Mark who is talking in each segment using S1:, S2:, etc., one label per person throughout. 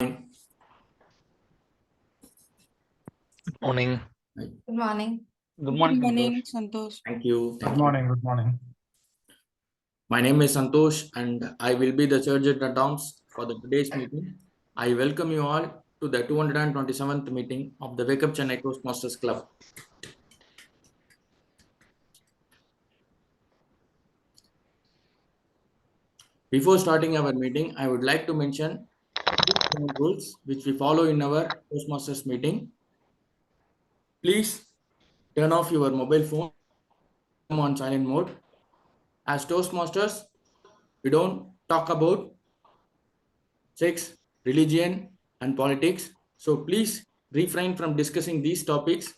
S1: Morning.
S2: Good morning.
S1: Good morning.
S3: Good morning, Santosh.
S2: Thank you.
S4: Good morning. Good morning.
S2: My name is Santosh and I will be the surgeon at arms for the today's meeting. I welcome you all to the 227th meeting of the Wake Up Chennai Toastmasters Club. Before starting our meeting, I would like to mention two rules which we follow in our Toastmasters meeting. Please turn off your mobile phone on silent mode. As Toastmasters, we don't talk about sex, religion, and politics. So please refrain from discussing these topics.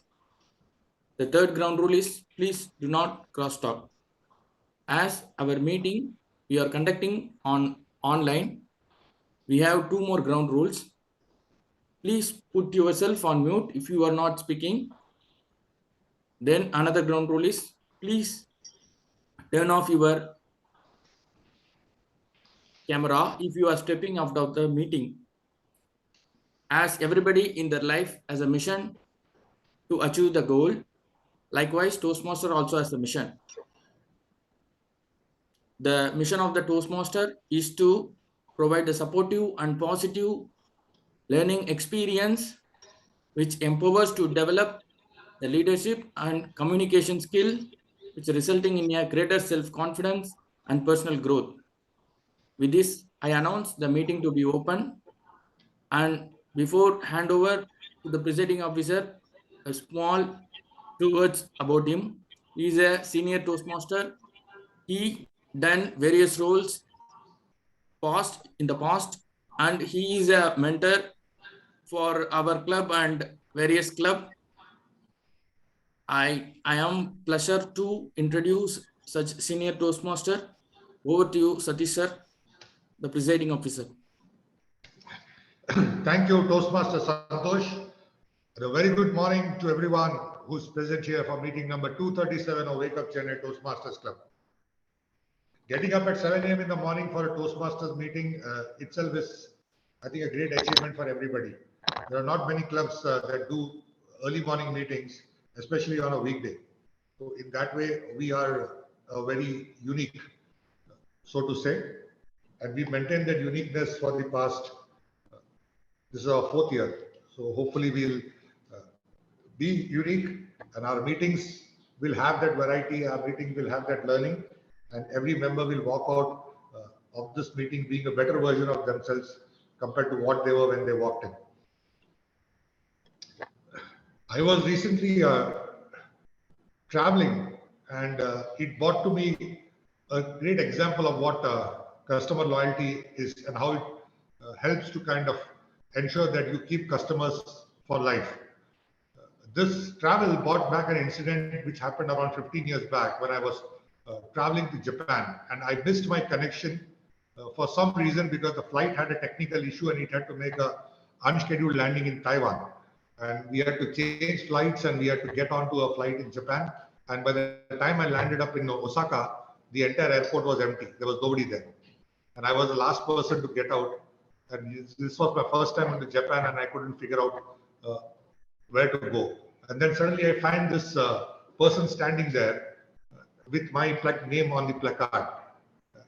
S2: The third ground rule is please do not cross talk. As our meeting we are conducting online, we have two more ground rules. Please put yourself on mute if you are not speaking. Then another ground rule is please turn off your camera if you are stepping out of the meeting. As everybody in their life has a mission to achieve the goal, likewise Toastmaster also has a mission. The mission of the Toastmaster is to provide a supportive and positive learning experience which empowers to develop the leadership and communication skill, which resulting in a greater self-confidence and personal growth. With this, I announce the meeting to be open. And before handover to the presiding officer, a small two words about him. He is a senior Toastmaster. He done various roles in the past, and he is a mentor for our club and various club. I am pleasure to introduce such senior Toastmaster. Over to you, Satish sir, the presiding officer.
S4: Thank you, Toastmaster Santosh. And a very good morning to everyone who's present here for meeting number 237 of Wake Up Chennai Toastmasters Club. Getting up at 7 a.m. in the morning for a Toastmasters meeting itself is, I think, a great achievement for everybody. There are not many clubs that do early morning meetings, especially on a weekday. So in that way, we are very unique, so to say. And we maintain that uniqueness for the past, this is our fourth year. So hopefully we'll be unique and our meetings will have that variety, our meeting will have that learning, and every member will walk out of this meeting being a better version of themselves compared to what they were when they walked in. I was recently traveling and it brought to me a great example of what customer loyalty is and how it helps to kind of ensure that you keep customers for life. This travel brought back an incident which happened around 15 years back when I was traveling to Japan, and I missed my connection for some reason because the flight had a technical issue and it had to make a unscheduled landing in Taiwan. And we had to change flights and we had to get onto a flight in Japan. And by the time I landed up in Osaka, the entire airport was empty. There was nobody there. And I was the last person to get out. And this was my first time into Japan and I couldn't figure out where to go. And then suddenly I find this person standing there with my name on the placard.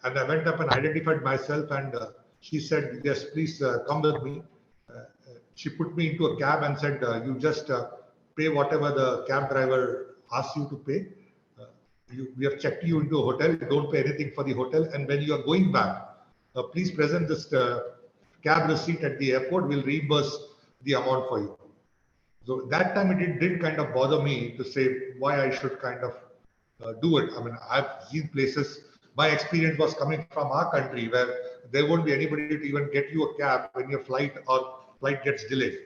S4: And I went up and identified myself and she said, yes, please come with me. She put me into a cab and said, you just pay whatever the cab driver asks you to pay. We have checked you into a hotel. You don't pay anything for the hotel. And when you are going back, please present this cab receipt at the airport. We'll reimburse the amount for you. So that time it did kind of bother me to say why I should kind of do it. I mean, I've seen places, my experience was coming from our country where there won't be anybody to even get you a cab when your flight gets delayed.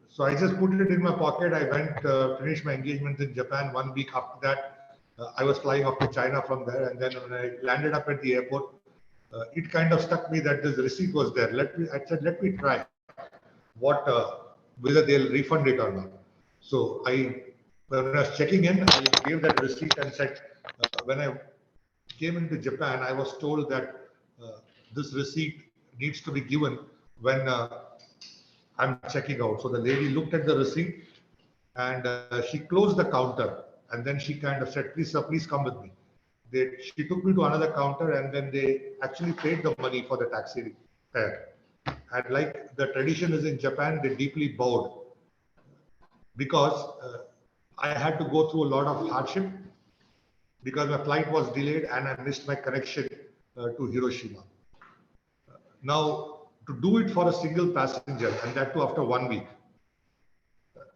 S4: So I just put it in my pocket. I went, finished my engagements in Japan. 1 week after that, I was flying off to China from there. And then when I landed up at the airport, it kind of struck me that this receipt was there. I said, let me try whether they'll refund it or not. So when I was checking in, I gave that receipt and said, when I came into Japan, I was told that this receipt needs to be given when I'm checking out. So the lady looked at the receipt and she closed the counter, and then she kind of said, please sir, please come with me. She took me to another counter, and then they actually paid the money for the taxi fare. And like the tradition is in Japan, they deeply bowed because I had to go through a lot of hardship because my flight was delayed and I missed my connection to Hiroshima. Now, to do it for a single passenger, and that too after 1 week,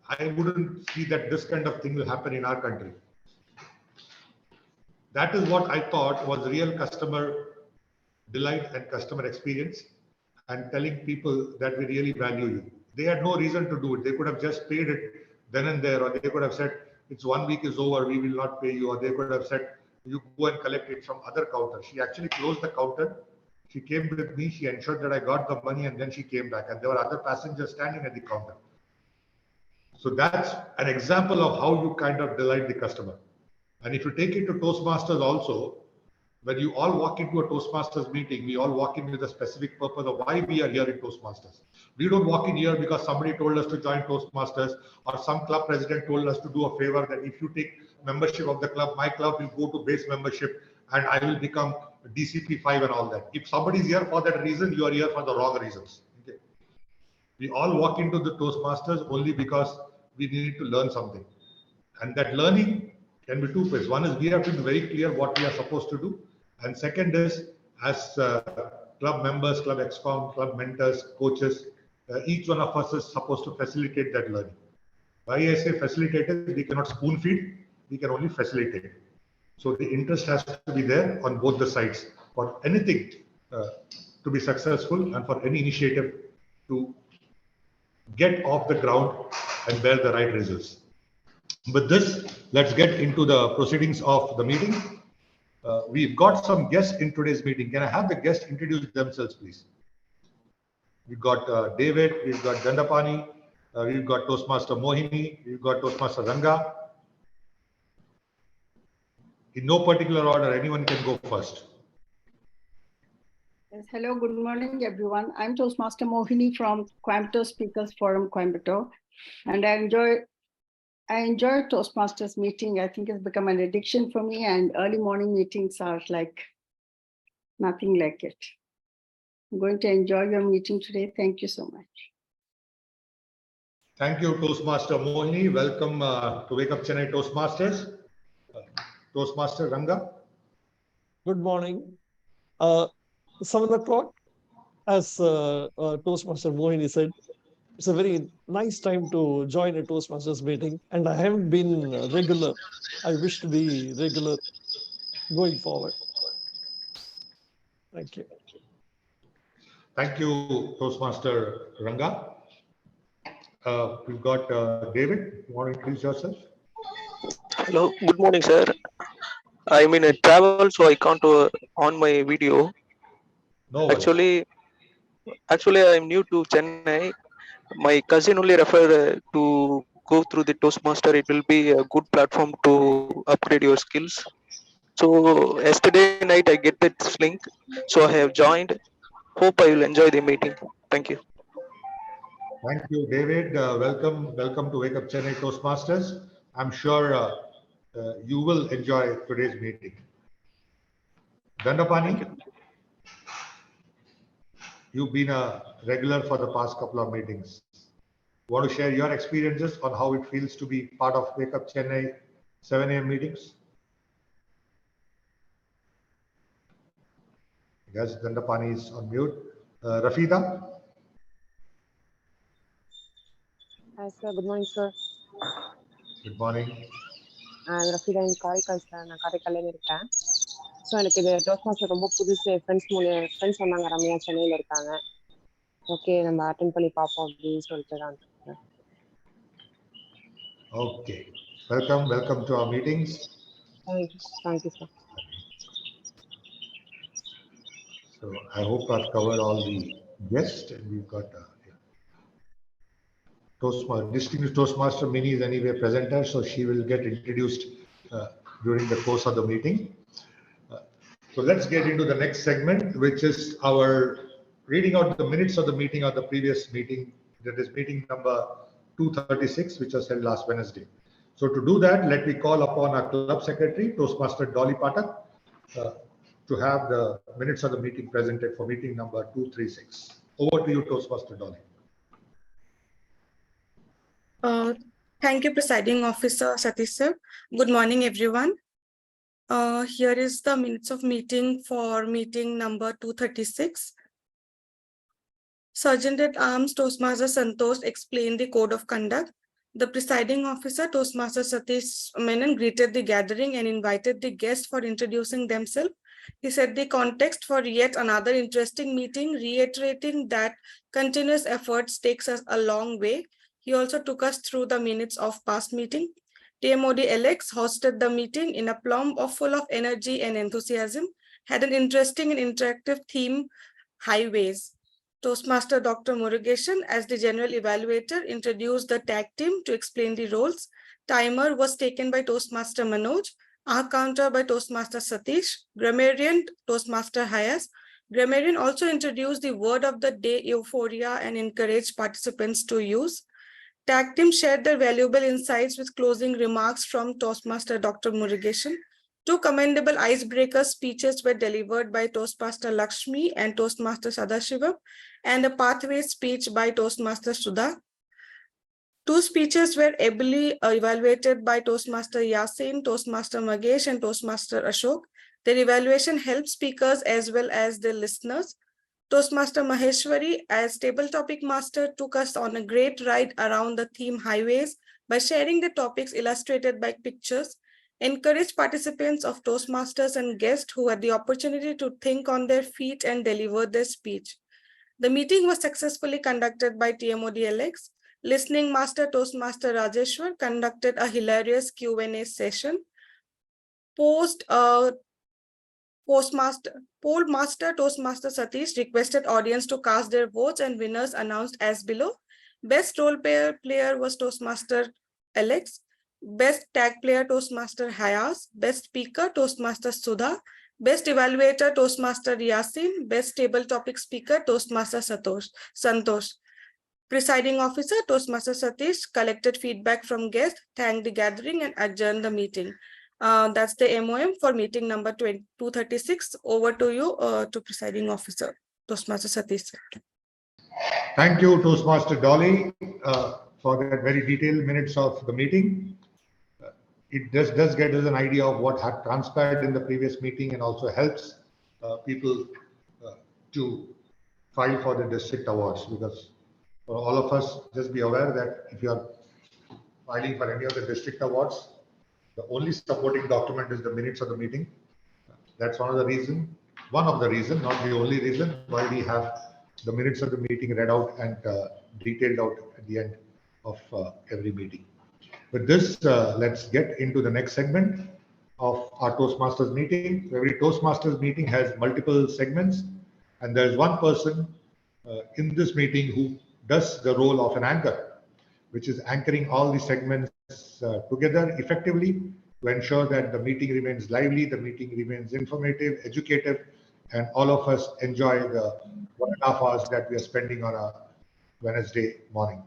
S4: I wouldn't see that this kind of thing will happen in our country. That is what I thought was real customer delight and customer experience, and telling people that we really value you. They had no reason to do it. They could have just paid it then and there, or they could have said, it's 1 week is over, we will not pay you, or they could have said, you go and collect it from other counter. She actually closed the counter. She came with me, she ensured that I got the money, and then she came back, and there were other passengers standing at the counter. So that's an example of how you kind of delight the customer. And if you take it to Toastmasters also, when you all walk into a Toastmasters meeting, we all walk in with a specific purpose of why we are here in Toastmasters. We don't walk in here because somebody told us to join Toastmasters, or some club president told us to do a favor that if you take membership of the club, my club will go to base membership and I will become DCP 5 and all that. If somebody is here for that reason, you are here for the wrong reasons. Okay? We all walk into the Toastmasters only because we need to learn something. And that learning can be two ways. One is we have to be very clear what we are supposed to do. And second is, as club members, club excom, club mentors, coaches, each one of us is supposed to facilitate that learning. Why I say facilitate is we cannot spoon feed, we can only facilitate. So the interest has to be there on both the sides for anything to be successful and for any initiative to get off the ground and bear the right results. With this, let's get into the proceedings of the meeting. We've got some guests in today's meeting. Can I have the guests introduce themselves, please? We've got David, we've got Dandapani, we've got Toastmaster Mohini, we've got Toastmaster Ranga. In no particular order, anyone can go first.
S1: Yes, hello, good morning, everyone. I'm Toastmaster Mohini from Coimbatore Speakers Forum, Coimbatore, and I enjoy Toastmasters meeting. I think it's become an addiction for me, and early morning meetings are like nothing like it. I'm going to enjoy your meeting today. Thank you so much.
S4: Thank you, Toastmaster Mohini. Welcome to Wake Up Chennai Toastmasters. Toastmaster Ranga.
S3: Good morning. 7 o'clock, as Toastmaster Mohini said, it's a very nice time to join a Toastmasters meeting, and I haven't been regular. I wish to be regular going forward. Thank you.
S4: Thank you, Toastmaster Ranga. We've got David. You want to introduce yourself?
S5: Hello, good morning, sir. I'm in a travel, so I can't on my video.
S4: No.
S5: Actually, I'm new to Chennai. My cousin only referred to go through the Toastmaster. It will be a good platform to upgrade your skills. So yesterday night I get this link, so I have joined. Hope I will enjoy the meeting. Thank you.
S4: Thank you, David. Welcome to Wake Up Chennai Toastmasters. I'm sure you will enjoy today's meeting. Dandapani, you've been a regular for the past couple of meetings. You want to share your experiences on how it feels to be part of Wake Up Chennai 7 a.m. meetings? I guess Dandapani is on mute. Rafida?
S6: Hi, sir. Good morning, sir.
S4: Good morning.
S6: I'm Rafida in Karikal, sir. நான் காரைக்காலில் இருக்கேன். So எனக்கு இது டோஸ்ட்மாஸ்டர் ரொம்ப புதுசு. Friends சொன்னாங்க ரம்யா சென்னையில் இருக்காங்க. ஓகே, நம்ம அட்டென்ட் பண்ணி பார்ப்போம் அப்படின்னு சொல்லிட்டு தான்.
S4: Okay. Welcome to our meetings.
S6: Thank you, sir.
S4: So I hope I've covered all the guests, and we've got distinguished Toastmaster Mini is anyway presenter, so she will get introduced during the course of the meeting. So let's get into the next segment, which is our reading out the minutes of the meeting of the previous meeting, that is meeting number 236, which was held last Wednesday. So to do that, let me call upon our club secretary, Toastmaster Dolly Patak, to have the minutes of the meeting presented for meeting number 236. Over to you, Toastmaster Dolly.
S7: Thank you, Presiding Officer Satish sir. Good morning, everyone. Here is the minutes of meeting for meeting number 236. Sergeant at Arms Toastmaster Santosh explained the code of conduct. The presiding officer, Toastmaster Satish Menon, greeted the gathering and invited the guests for introducing themselves. He set the context for yet another interesting meeting, reiterating that continuous efforts takes us a long way. He also took us through the minutes of past meeting. TMOD Alex hosted the meeting in a plum full of energy and enthusiasm, had an interesting and interactive theme, highways. Toastmaster Dr. Murugesan, as the general evaluator, introduced the tag team to explain the roles. Timer was taken by Toastmaster Manoj, our counter by Toastmaster Satish, grammarian Toastmaster Hayas. Grammarian also introduced the word of the day, euphoria, and encouraged participants to use. Tag team shared their valuable insights with closing remarks from Toastmaster Dr. Murugesan. Two commendable icebreaker speeches were delivered by Toastmaster Lakshmi and Toastmaster Sadasivam, and a pathway speech by Toastmaster Sudha. Two speeches were ably evaluated by Toastmaster Yasin, Toastmaster Magesh, and Toastmaster Ashok. Their evaluation helped speakers as well as the listeners. Toastmaster Maheshwari, as table topic master, took us on a great ride around the theme highways by sharing the topics illustrated by pictures, encouraged participants of Toastmasters and guests who had the opportunity to think on their feet and deliver their speech. The meeting was successfully conducted by TMODLX. Listening Master Toastmaster Rajeshwar conducted a hilarious Q&A session. Pollmaster Toastmaster Satish requested audience to cast their votes and winners announced as below. Best role player was Toastmaster Alex. Best tag player Toastmaster Hayas. Best speaker Toastmaster Sudha. Best evaluator Toastmaster Yasin. Best table topic speaker Toastmaster Santosh. Presiding officer Toastmaster Satish collected feedback from guests, thanked the gathering and adjourned the meeting. That's the MOM for meeting number 236. Over to you, to presiding officer, Toastmaster Satish.
S4: Thank you, Toastmaster Dolly, for that very detailed minutes of the meeting. It does get us an idea of what had transpired in the previous meeting and also helps people to file for the district awards, because for all of us, just be aware that if you are filing for any of the district awards, the only supporting document is the minutes of the meeting. That's one of the reasons, not the only reason why we have the minutes of the meeting read out and detailed out at the end of every meeting. With this, let's get into the next segment of our Toastmasters meeting. Every Toastmasters meeting has multiple segments, and there's one person in this meeting who does the role of an anchor, which is anchoring all the segments together effectively to ensure that the meeting remains lively, the meeting remains informative, educative, and all of us enjoy the 1.5 hours that we are spending on a Wednesday morning.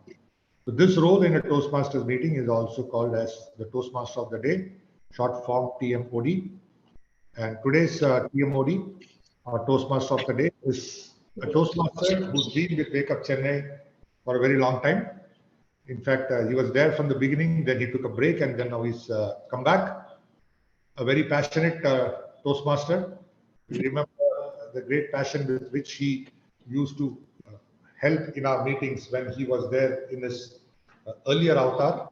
S4: So this role in a Toastmasters meeting is also called as the Toastmaster of the Day, short form TMOD. And today's TMOD, our Toastmaster of the Day, is a Toastmaster who's been with Wake Up Chennai for a very long time. In fact, he was there from the beginning, then he took a break, and then now he's come back. A very passionate Toastmaster. We remember the great passion with which he used to help in our meetings when he was there in his earlier avatar.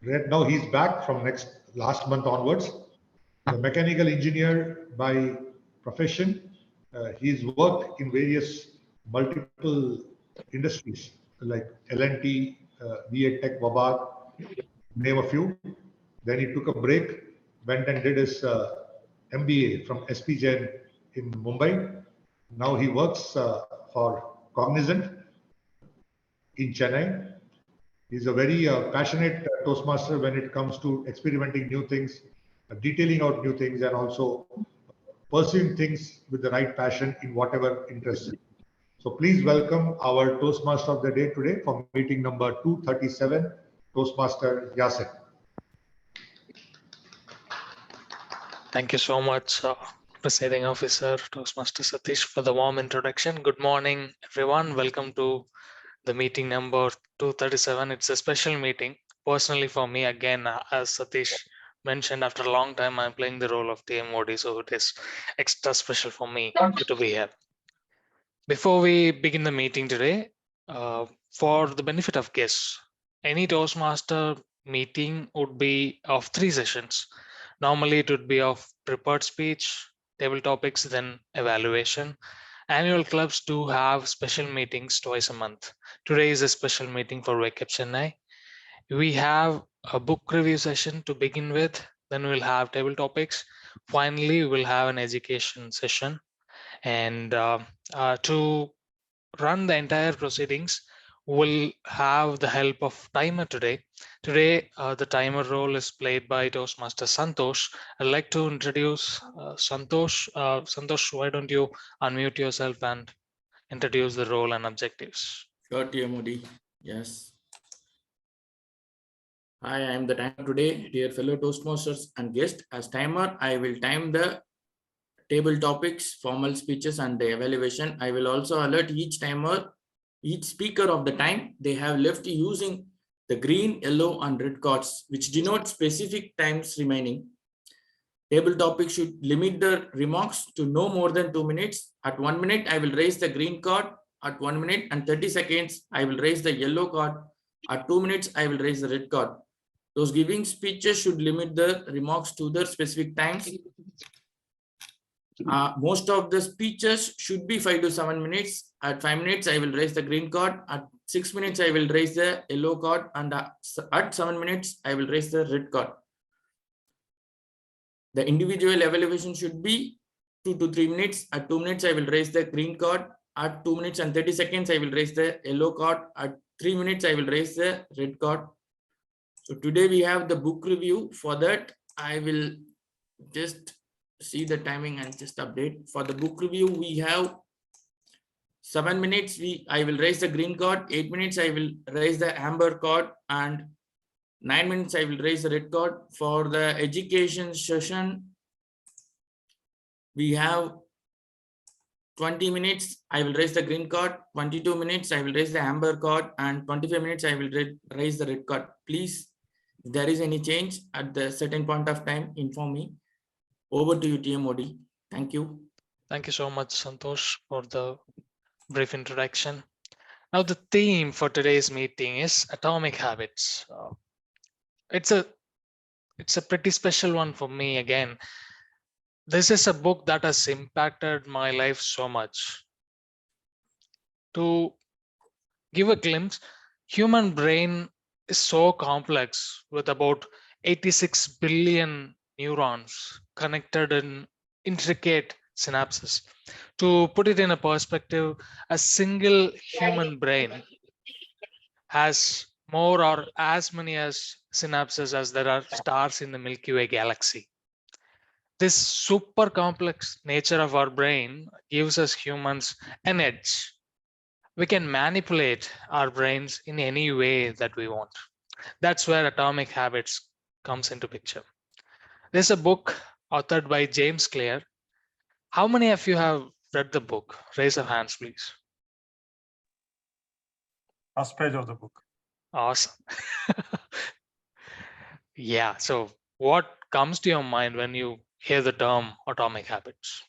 S4: Right now, he's back from last month onwards. A mechanical engineer by profession. He's worked in various multiple industries like L&T, V8 Tech, Wabar, name a few. Then he took a break, went and did his MBA from SP Jain in Mumbai. Now he works for Cognizant in Chennai. He's a very passionate Toastmaster when it comes to experimenting new things, detailing out new things, and also pursuing things with the right passion in whatever interests you. So please welcome our Toastmaster of the day today for meeting number 237, Toastmaster Yasir.
S8: Thank you so much, Presiding Officer Toastmaster Satish, for the warm introduction. Good morning, everyone. Welcome to the meeting number 237. It's a special meeting. Personally, for me, again, as Satish mentioned, after a long time, I'm playing the role of TMOD, so it is extra special for me to be here. Before we begin the meeting today, for the benefit of guests, any Toastmaster meeting would be of 3 sessions. Normally, it would be of prepared speech, table topics, then evaluation. Annual clubs do have special meetings twice a month. Today is a special meeting for Wake Up Chennai. We have a book review session to begin with, then we'll have table topics. Finally, we'll have an education session. And to run the entire proceedings, we'll have the help of timer today. Today, the timer role is played by Toastmaster Santosh. I'd like to introduce Santosh. Santosh, why don't you unmute yourself and introduce the role and objectives?
S2: Sure, TMOD. Yes. Hi, I am the timer today, dear fellow Toastmasters and guests. As timer, I will time the table topics, formal speeches, and the evaluation. I will also alert each timer, each speaker of the time they have left using the green, yellow, and red cards, which denote specific times remaining. Table topics should limit the remarks to no more than 2 minutes. At 1 minute, I will raise the green card. At 1 minute and 30 seconds, I will raise the yellow card. At 2 minutes, I will raise the red card. Those giving speeches should limit the remarks to their specific times. Most of the speeches should be 5 to 7 minutes. At 5 minutes, I will raise the green card. At 6 minutes, I will raise the yellow card. And at 7 minutes, I will raise the red card. The individual evaluation should be 2 to 3 minutes. At 2 minutes, I will raise the green card. At 2 minutes and 30 seconds, I will raise the yellow card. At 3 minutes, I will raise the red card. So today we have the book review. For that, I will just see the timing and just update. For the book review, we have 7 minutes. I will raise the green card. 8 minutes, I will raise the amber card, and 9 minutes, I will raise the red card. For the education session, we have 20 minutes, I will raise the green card. 22 minutes, I will raise the amber card, and 25 minutes, I will raise the red card. Please, if there is any change at the certain point of time, inform me. Over to you, TMOD. Thank you.
S8: Thank you so much, Santosh, for the brief introduction. Now, the theme for today's meeting is atomic habits. It's a pretty special one for me again. This is a book that has impacted my life so much. To give a glimpse, human brain is so complex with about 86 billion neurons connected in intricate synapses. To put it in a perspective, a single human brain has more or as many as synapses as there are stars in the Milky Way galaxy. This super complex nature of our brain gives us humans an edge. We can manipulate our brains in any way that we want. That's where atomic habits comes into picture. There's a book authored by James Clear. How many of you have read the book? Raise your hands, please.
S9: First page of the book.
S8: Awesome. Yeah, so what comes to your mind when you hear the term atomic habits?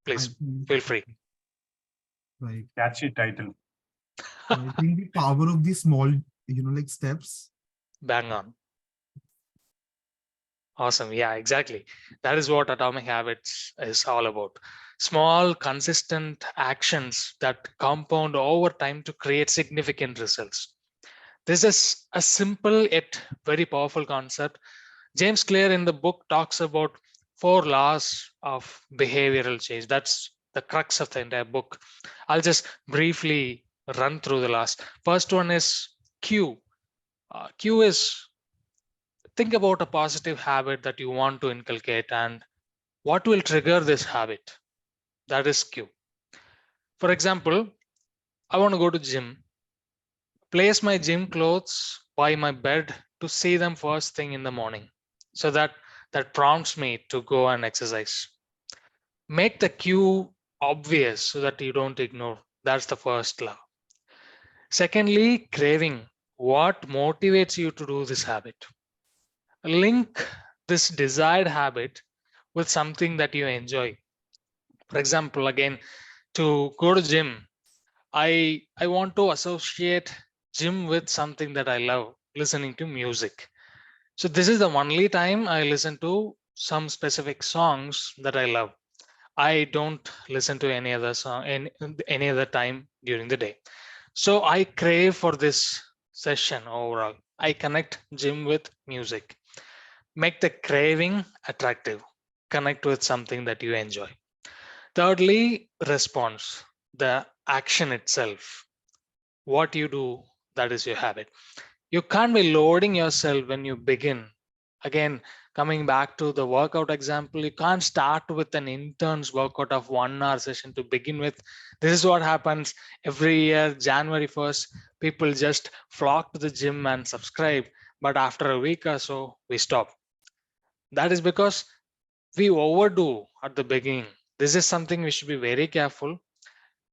S8: Please feel free.
S9: Like catchy title.
S10: I think the power of the small, like steps.
S8: Bang on. Awesome. Yeah, exactly. That is what atomic habits is all about. Small, consistent actions that compound over time to create significant results. This is a simple yet very powerful concept. James Clear in the book talks about 4 laws of behavioral change. That's the crux of the entire book. I'll just briefly run through the laws. First one is Q. Q is, think about a positive habit that you want to inculcate and What will trigger this habit? That is cue. For example, I want to go to gym. Place my gym clothes by my bed to see them first thing in the morning. So that prompts me to go and exercise. Make the cue obvious so that you don't ignore. That's the first law. Secondly, craving. What motivates you to do this habit? Link this desired habit with something that you enjoy. For example, again, to go to gym, I want to associate gym with something that I love, listening to music. So this is the only time I listen to some specific songs that I love. I don't listen to any other song any other time during the day. So I crave for this session overall. I connect gym with music. Make the craving attractive. Connect with something that you enjoy. Thirdly, response, the action itself. What you do, that is your habit. You can't be loading yourself when you begin. Again, coming back to the workout example, you can't start with an intern's workout of 1 hour session to begin with. This is what happens every year, January 1st, people just flock to the gym and subscribe. But after a week or so, we stop. That is because we overdo at the beginning. This is something we should be very careful.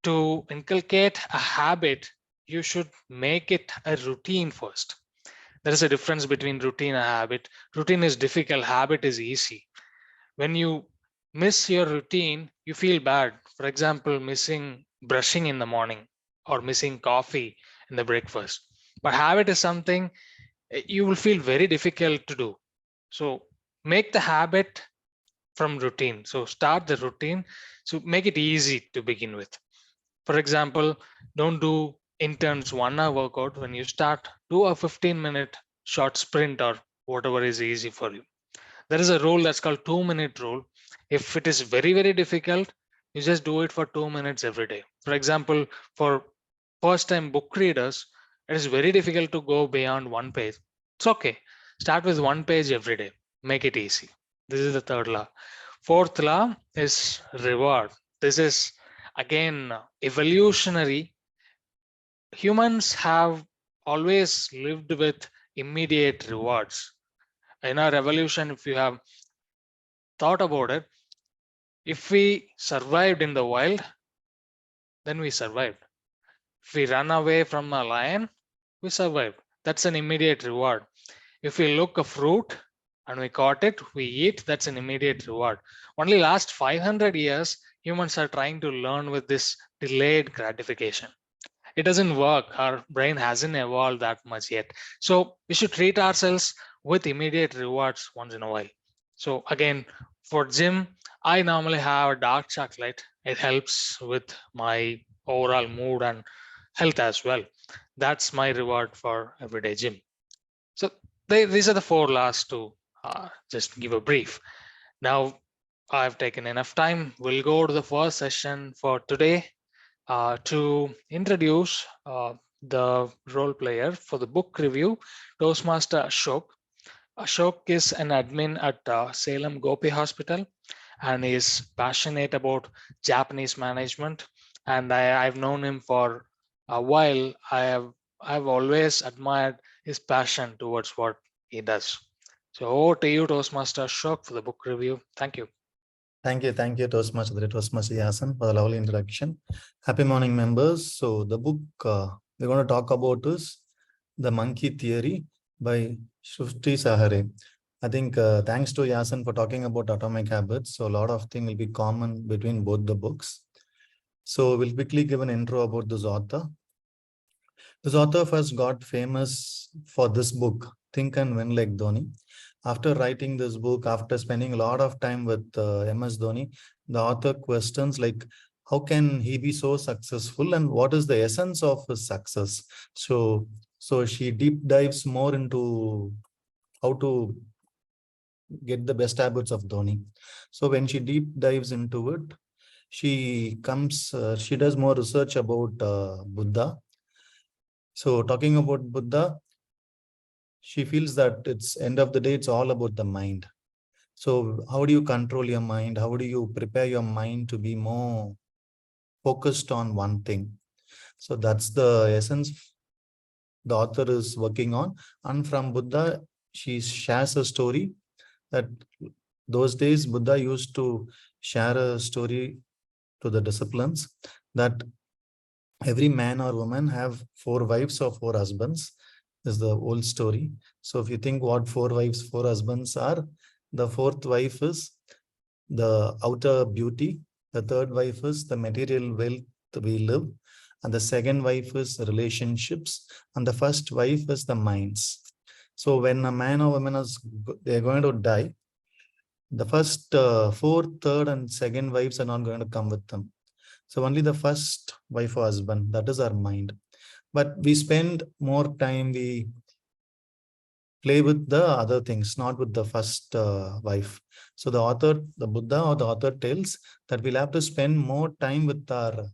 S8: To inculcate a habit, you should make it a routine first. There is a difference between routine and habit. Routine is difficult, habit is easy. When you miss your routine, you feel bad. For example, missing brushing in the morning or missing coffee in the breakfast. But habit is something you will feel very difficult to do. So make the habit from routine. So start the routine. So make it easy to begin with. For example, don't do interns 1 hour workout. When you start, do a 15-minute short sprint or whatever is easy for you. There is a rule that's called 2-minute rule. If it is very, very difficult, you just do it for 2 minutes every day. For example, for first time book readers, it is very difficult to go beyond 1 page. It's okay. Start with 1 page every day. Make it easy. This is the third law. Fourth law is reward. This is again evolutionary. Humans have always lived with immediate rewards. In our evolution, if you have thought about it, if we survived in the wild, then we survived. If we run away from a lion, we survived. That's an immediate reward. If we look a fruit and we caught it, we eat, that's an immediate reward. Only last 500 years, humans are trying to learn with this delayed gratification. It doesn't work. Our brain hasn't evolved that much yet. So we should treat ourselves with immediate rewards once in a while. So again, for gym, I normally have a dark chocolate. It helps with my overall mood and health as well. That's my reward for everyday gym. So these are the 4 laws to just give a brief. Now I've taken enough time. We'll go to the first session for today to introduce the role player for the book review, Toastmaster Ashok. Ashok is an admin at Salem Gopi Hospital and is passionate about Japanese management. And I've known him for a while. I've always admired his passion towards what he does. So over to you, Toastmaster Ashok, for the book review. Thank you.
S11: Thank you, Toastmaster Yasan, for the lovely introduction. Happy morning, members. So the book we're going to talk about is The Monkey Theory by Shrishti Sahare. I think thanks to Yasan for talking about atomic habits. So a lot of things will be common between both the books. So we'll quickly give an intro about this author. This author first got famous for this book, Think and Win Like Dhoni. After writing this book, after spending a lot of time with MS Dhoni, the author questions like, how can he be so successful and what is the essence of his success? So she deep dives more into how to get the best habits of Dhoni. So when she deep dives into it, she does more research about Buddha. So talking about Buddha, she feels that it's end of the day, it's all about the mind. So how do you control your mind? How do you prepare your mind to be more focused on one thing? So that's the essence the author is working on. And from Buddha, she shares a story that those days Buddha used to share a story to the disciplines that every man or woman have 4 wives or 4 husbands. This is the old story. So if you think what 4 wives, 4 husbands are, the 4th wife is the outer beauty. The 3rd wife is the material wealth we live. And the 2nd wife is relationships. And the 1st wife is the minds. So when a man or woman is they're going to die, the first 4th, 3rd, and 2nd wives are not going to come with them. So only the 1st wife or husband, that is our mind. But we spend more time, we play with the other things, not with the first wife. So the author, the Buddha or the author tells that we'll have to spend more time with our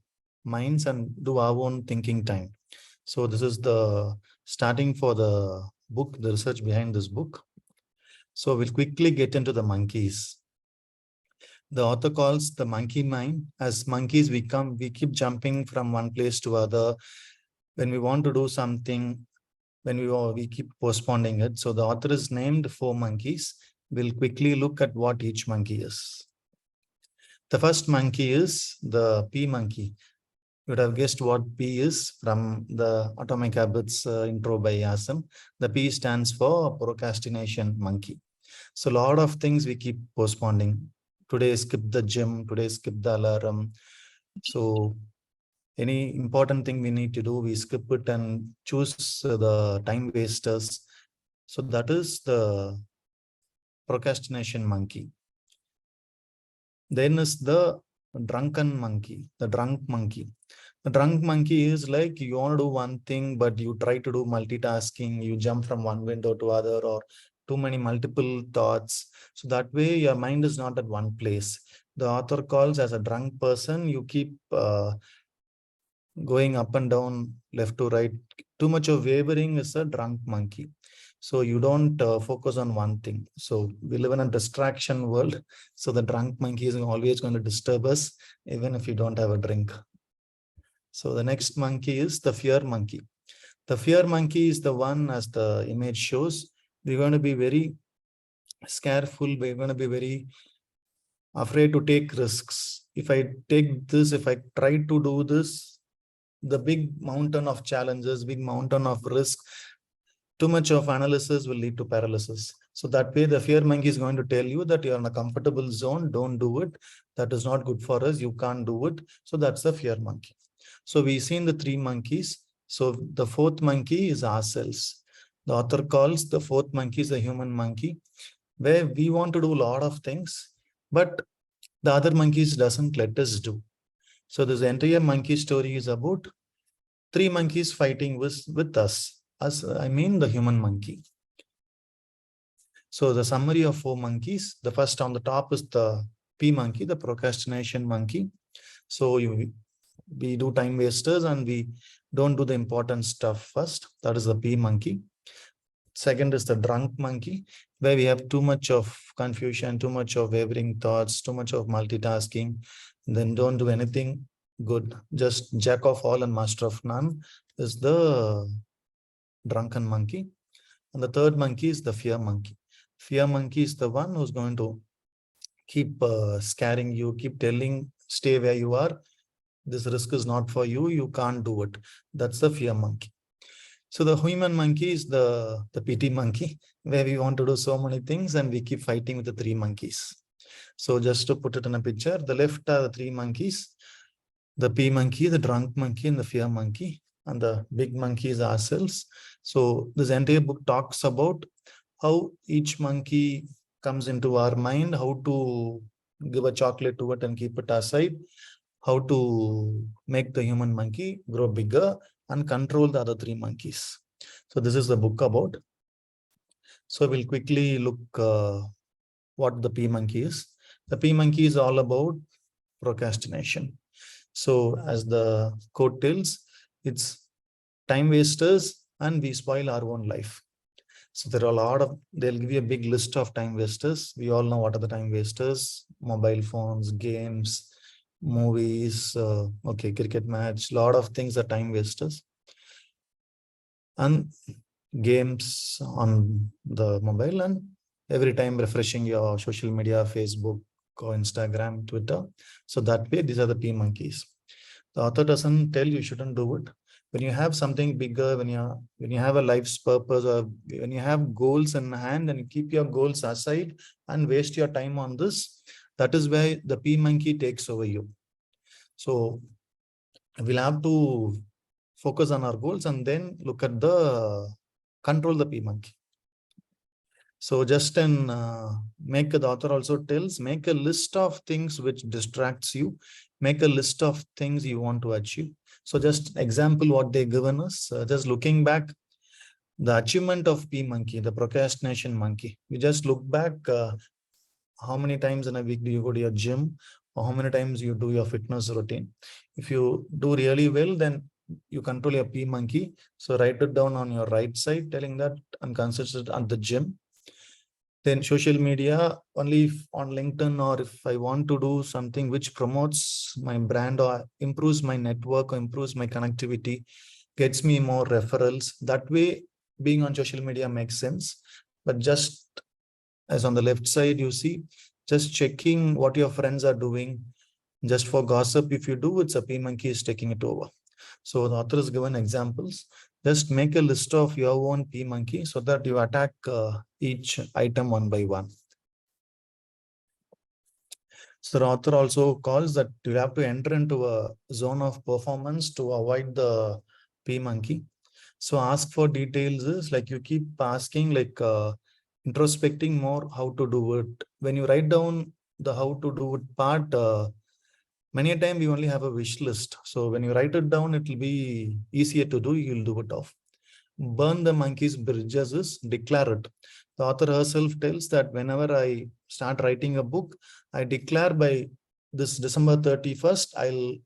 S11: minds and do our own thinking time. So this is the starting for the book, the research behind this book. So we'll quickly get into the monkeys. The author calls the monkey mind. As monkeys, we keep jumping from one place to other. When we want to do something, we keep postponing it. So the author is named 4 monkeys. We'll quickly look at what each monkey is. The first monkey is the P monkey. You would have guessed what P is from the Atomic Habits intro by Yasin. The P stands for procrastination monkey. So a lot of things we keep postponing. Today skip the gym, today skip the alarm. So any important thing we need to do, we skip it and choose the time wasters. So that is the procrastination monkey. Then is the drunken monkey, the drunk monkey. The drunk monkey is like you want to do one thing, but you try to do multitasking. You jump from one window to other, or too many multiple thoughts. So that way your mind is not at one place. The author calls as a drunk person, you keep going up and down, left to right. Too much of wavering is a drunk monkey. So you don't focus on one thing. So we live in a distraction world. So the drunk monkey is always going to disturb us, even if you don't have a drink. So the next monkey is the fear monkey. The fear monkey is the one, as the image shows, we're going to be very scareful. We're going to be very afraid to take risks. If I take this, if I try to do this, the big mountain of challenges, big mountain of risk, too much of analysis will lead to paralysis. So that way the fear monkey is going to tell you that you're in a comfortable zone, don't do it. That is not good for us, you can't do it. So that's the fear monkey. So we've seen the 3 monkeys. So the 4th monkey is ourselves. The author calls the 4th monkey is the human monkey, where we want to do a lot of things, but the other monkeys doesn't let us do. So this entire monkey story is about 3 monkeys fighting with us. I mean the human monkey. So the summary of 4 monkeys. The first on the top is the P monkey, the procrastination monkey. So we do time wasters and we don't do the important stuff first. That is the P monkey. Second is the drunk monkey, where we have too much of confusion, too much of wavering thoughts, too much of multitasking, then don't do anything good. Just jack of all and master of none is the drunken monkey. And the 3rd monkey is the fear monkey. Fear monkey is the one who's going to keep scaring you, keep telling, stay where you are. This risk is not for you. You can't do it. That's the fear monkey. So the human monkey is the pity monkey, where we want to do so many things and we keep fighting with the 3 monkeys. So just to put it in a picture, the left are the 3 monkeys, the P monkey, the drunk monkey, and the fear monkey. And the big monkey is ourselves. So this entire book talks about how each monkey comes into our mind, how to give a chocolate to it and keep it aside, how to make the human monkey grow bigger and control the other 3 monkeys. So this is the book about. So we'll quickly look what the P monkey is. The P monkey is all about procrastination. So as the quote tells, it's time wasters and we spoil our own life. So there are a lot of, they'll give you a big list of time wasters. We all know what are the time wasters: mobile phones, games, movies, okay, cricket match, lot of things are time wasters. And games on the mobile, and every time refreshing your social media, Facebook or Instagram, Twitter. So that way, these are the P monkeys. The author doesn't tell you shouldn't do it. When you have something bigger, when you have a life's purpose, or when you have goals in hand and you keep your goals aside and waste your time on this, that is where the P monkey takes over you. So we'll have to focus on our goals and then look at the control the P monkey. So just in the author also tells, make a list of things which distracts you, make a list of things you want to achieve. So just example what they given us, just looking back, the achievement of P monkey, the procrastination monkey. You just look back, how many times in a week do you go to your gym, or how many times you do your fitness routine. If you do really well, then you control your P monkey. So write it down on your right side, telling that I'm consistent at the gym. Then social media, only on LinkedIn, or if I want to do something which promotes my brand or improves my network or improves my connectivity, gets me more referrals. That way, being on social media makes sense. But just as on the left side, you see, just checking what your friends are doing, just for gossip, if you do, it's a P monkey is taking it over. So the author has given examples. Just make a list of your own P monkey so that you attack each item one by one. So the author also calls that you have to enter into a zone of performance to avoid the P monkey. So ask for details is like you keep asking, like introspecting more how to do it. When you write down the how to do it part, many a time we only have a wish list. So when you write it down, it will be easier to do. You'll do it off. Burn the monkey's bridges is declare it. The author herself tells that whenever I start writing a book, I declare by this December 31st, I'll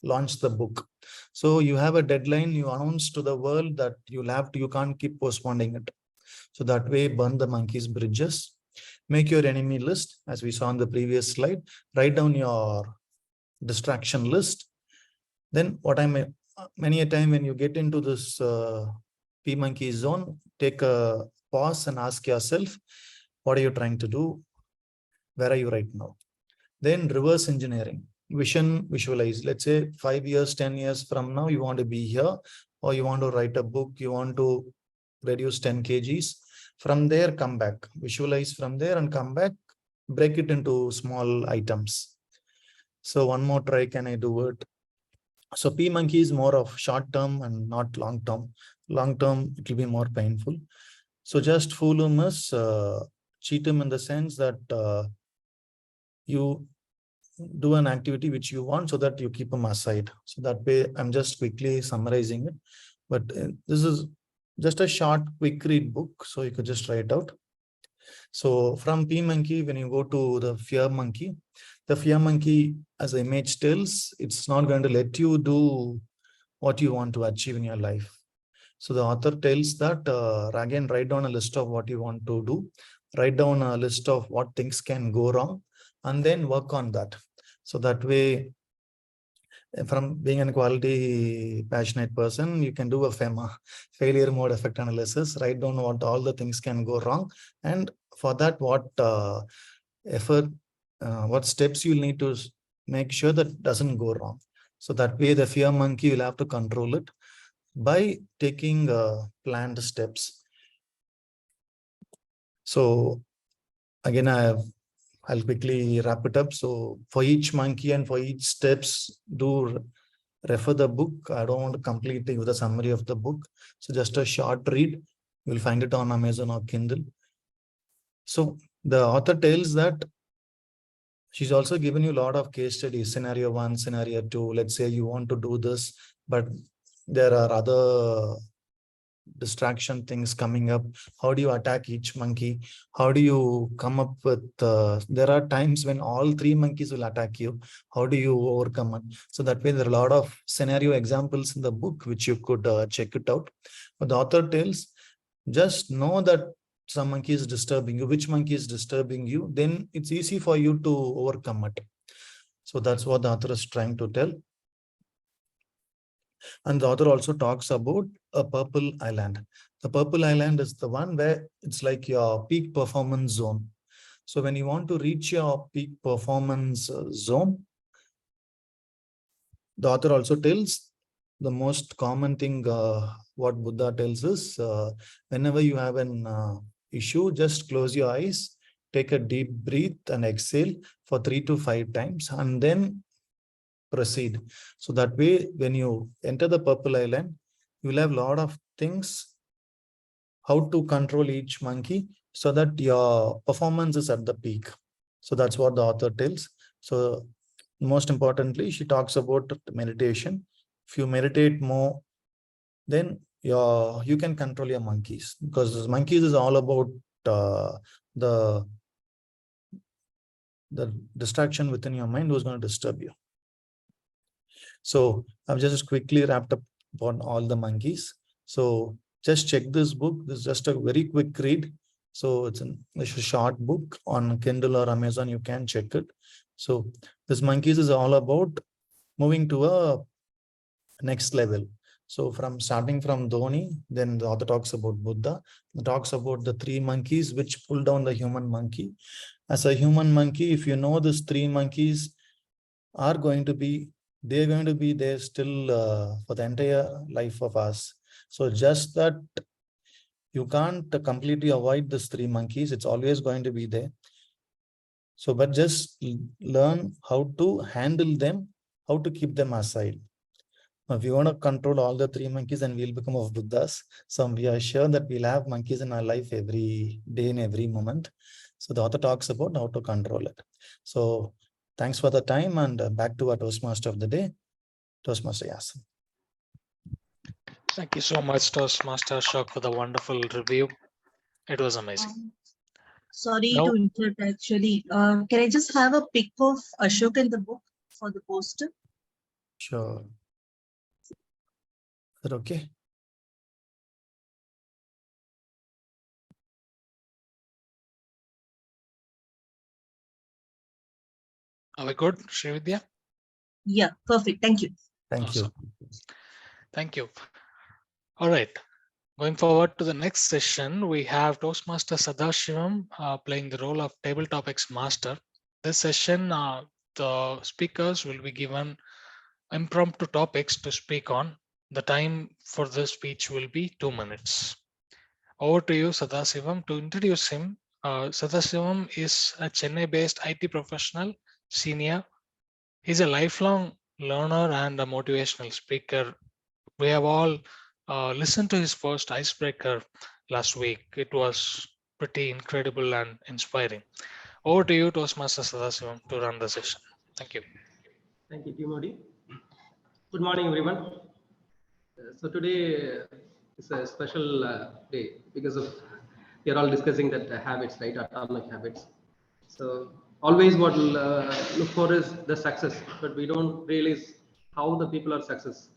S11: launch the book. So you have a deadline, you announce to the world that you can't keep postponing it. So that way, burn the monkey's bridges. Make your enemy list, as we saw on the previous slide. Write down your distraction list. Then what many a time when you get into this P monkey zone, take a pause and ask yourself, what are you trying to do? Where are you right now? Then reverse engineering, visualize. Let's say 5 years, 10 years from now, you want to be here, or you want to write a book, you want to reduce 10 kgs. From there, come back, visualize from there and come back, break it into small items. So one more try, can I do it? So P monkey is more of short term and not long term. Long term, it will be more painful. So just fool him is cheat him in the sense that you do an activity which you want so that you keep them aside. So that way, I'm just quickly summarizing it. But this is just a short, quick read book. So you could just write out. So from P monkey, when you go to the fear monkey, as the image tells, it's not going to let you do what you want to achieve in your life. So the author tells that again, write down a list of what you want to do, write down a list of what things can go wrong, and then work on that. So that way, from being a quality passionate person, you can do a FEMA, failure mode effect analysis, write down what all the things can go wrong. And for that, what what steps you'll need to make sure that doesn't go wrong. So that way the fear monkey will have to control it by taking planned steps. So again, I'll quickly wrap it up. So for each monkey and for each steps, do refer the book. I don't want to complete it with a summary of the book. So just a short read. You'll find it on Amazon or Kindle. So the author tells that she's also given you a lot of case studies, scenario 1, scenario 2. Let's say you want to do this, but there are other distraction things coming up. How do you attack each monkey? How do you come up with there are times when all 3 monkeys will attack you. How do you overcome it? So that way there are a lot of scenario examples in the book which you could check it out. But the author tells just know that some monkey is disturbing you, which monkey is disturbing you, then it's easy for you to overcome it. So that's what the author is trying to tell. And the author also talks about a purple island. The purple island is the one where it's like your peak performance zone. So when you want to reach your peak performance zone, the author also tells the most common thing what Buddha tells is whenever you have an issue, just close your eyes, take a deep breath and exhale for 3 to 5 times and then proceed. So that way, when you enter the purple island, you will have a lot of things how to control each monkey so that your performance is at the peak. So that's what the author tells. So most importantly, she talks about meditation. If you meditate more, then you can control your monkeys, because monkeys is all about the distraction within your mind who's going to disturb you. So I've just quickly wrapped up on all the monkeys. So just check this book. This is just a very quick read. So it's a short book on Kindle or Amazon. You can check it. So this monkeys is all about moving to a next level. So starting from Dhoni, then the author talks about Buddha. It talks about the 3 monkeys which pull down the human monkey. As a human monkey, if you know these 3 monkeys are going to be, they're going to be there still for the entire life of us. So just that you can't completely avoid these 3 monkeys. It's always going to be there. So, but just learn how to handle them, how to keep them aside. If you want to control all the 3 monkeys, and we'll become of Buddhas. So we are sure that we'll have monkeys in our life every day and every moment. So the author talks about how to control it. So thanks for the time, and back to our Toastmaster of the day, Toastmaster Yasin.
S8: Thank you so much, Toastmaster Ashok, for the wonderful review. It was amazing.
S12: Sorry
S8: No.
S12: to interrupt, actually. Can I just have a pic of Ashok in the book for the poster?
S11: Sure. Is that okay?
S8: Are we good, Srividya?
S12: Yeah, perfect. Thank you.
S11: Thank
S8: Awesome.
S11: you.
S8: Thank you. All right. Going forward to the next session, we have Toastmaster Sadasivam playing the role of Table Topics Master. This session, the speakers will be given impromptu topics to speak on. The time for the speech will be 2 minutes. Over to you, Sadasivam. To introduce him, Sadasivam is a Chennai-based IT professional, senior. He's a lifelong learner and a motivational speaker. We have all listened to his first icebreaker last week. It was pretty incredible and inspiring. Over to you, Toastmaster Sadasivam, to run the session. Thank you.
S13: Thank you, Timothy. Good morning, everyone. So today is a special day because of we are all discussing that habits, right? Atomic habits. So always what we'll look for is the success, but we don't realize how the people are success.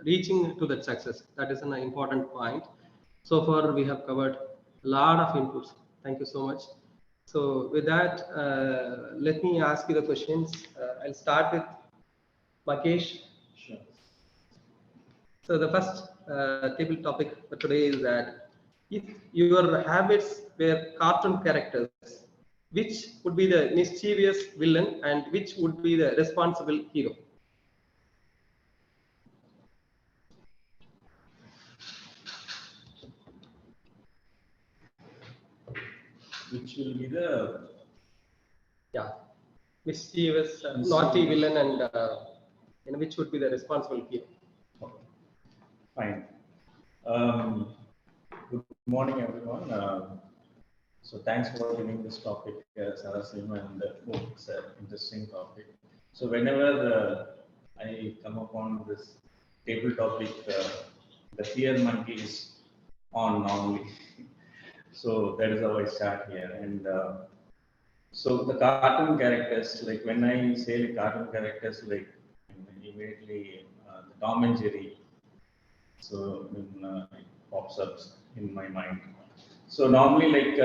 S13: Reaching to that success. That is an important point. So far, we have covered a lot of inputs. Thank you so much. So with that, let me ask you the questions. I'll start with Makesh. Sure. So the first table topic for today is that if your habits were cartoon characters, which would be the mischievous villain and which would be the responsible hero?
S14: Which will be the
S13: mischievous, naughty villain and which would be the responsible hero?
S14: Okay. Fine. Good morning, everyone. So thanks for giving this topic, Sadasivam, and it's an interesting topic. So whenever I come upon this table topic, the fear monkey is on normally. So that is how I start here. And so the cartoon characters, like when I say like cartoon characters, like immediately the Tom and Jerry. So when it pops up in my mind. So normally, like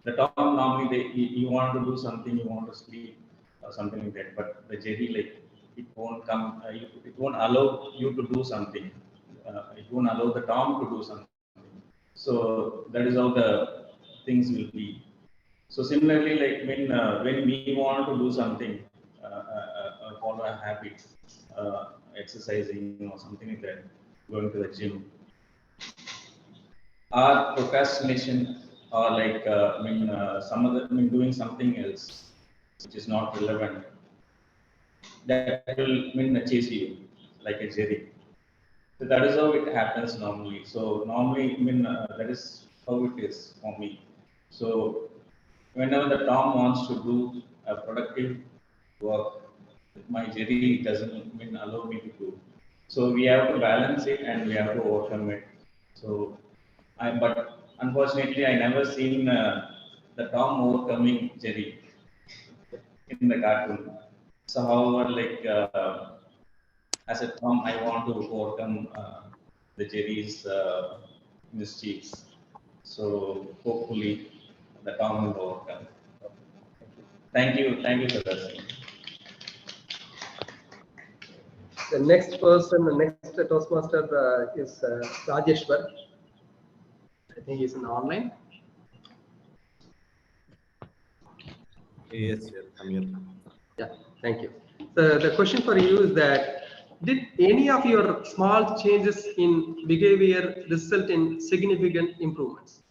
S14: the Tom, normally you want to do something, you want to sleep or something like that, but the Jerry, like it won't come, it won't allow you to do something. It won't allow the Tom to do something. So that is how the things will be. So similarly, like when we want to do something, follow a habit, exercising or something like that, going to the gym, our procrastination or like some other doing something else which is not relevant, that will chase you like a Jerry. So that is how it happens normally. So normally, that is how it is for me. So whenever the Tom wants to do a productive work, my Jerry doesn't allow me to do. So we have to balance it and we have to overcome it. So but unfortunately, I never seen the Tom overcoming Jerry in the cartoon. So however, like as a Tom, I want to overcome the Jerry's mischiefs. So hopefully, the Tom will overcome. Thank you for listening.
S13: The next person, the next Toastmaster is Rajeshwar. I think he's in online.
S15: Yes, I'm here.
S13: Yeah, thank you. So the question for you is that, did any of your small changes in behavior result in significant improvements?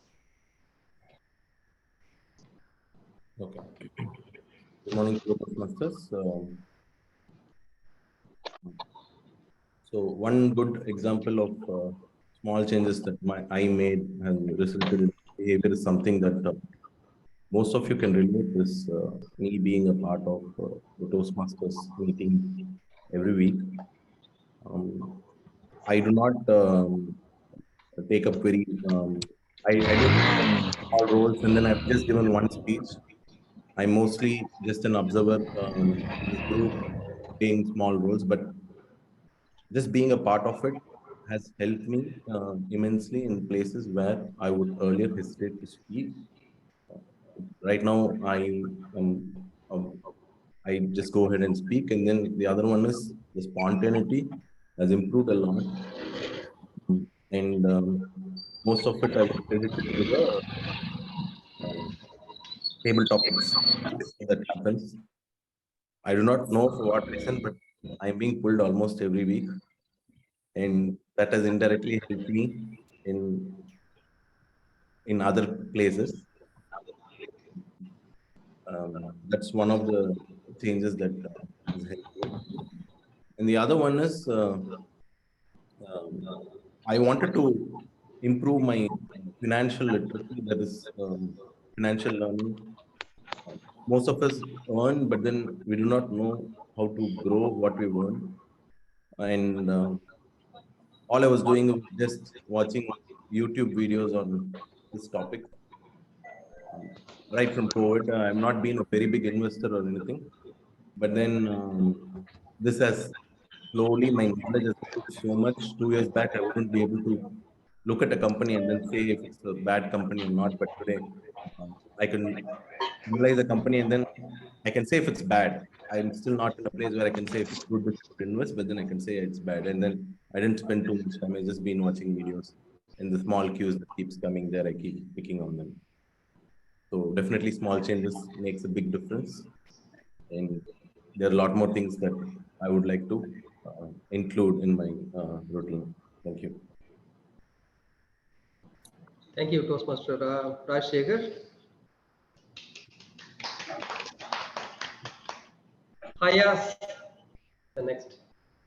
S15: Okay. Good morning, Masters. So one good example of small changes that I made has resulted in behavior is something that most of you can relate. This me being a part of the Toastmasters meeting every week. I do not take up very. I don't take small roles, and then I've just given one speech. I'm mostly just an observer in this group, playing small roles, but just being a part of it has helped me immensely in places where I would earlier hesitate to speak. Right now, I just go ahead and speak, and then the other one is the spontaneity has improved a lot, and most of it I would credit it to the table topics that happens. I do not know for what reason, but I'm being pulled almost every week, and that has indirectly helped me in other places. That's one of the changes that has helped me. And the other one is I wanted to improve my financial literacy, that is financial learning. Most of us earn, but then we do not know how to grow what we earn. And all I was doing was just watching YouTube videos on this topic. Right from COVID, I'm not being a very big investor or anything, but then this has slowly, my knowledge has improved so much. 2 years back, I wouldn't be able to look at a company and then say if it's a bad company or not. But today, I can analyze a company and then I can say if it's bad. I'm still not in a place where I can say if it's good, to invest, but then I can say it's bad. And then I didn't spend too much time. I just been watching videos and the small cues that keeps coming there. I keep picking on them. So definitely small changes makes a big difference. And there are a lot more things that I would like to include in my routine. Thank you.
S13: Thank you, Toastmaster Rajshekhar. Hayas, the next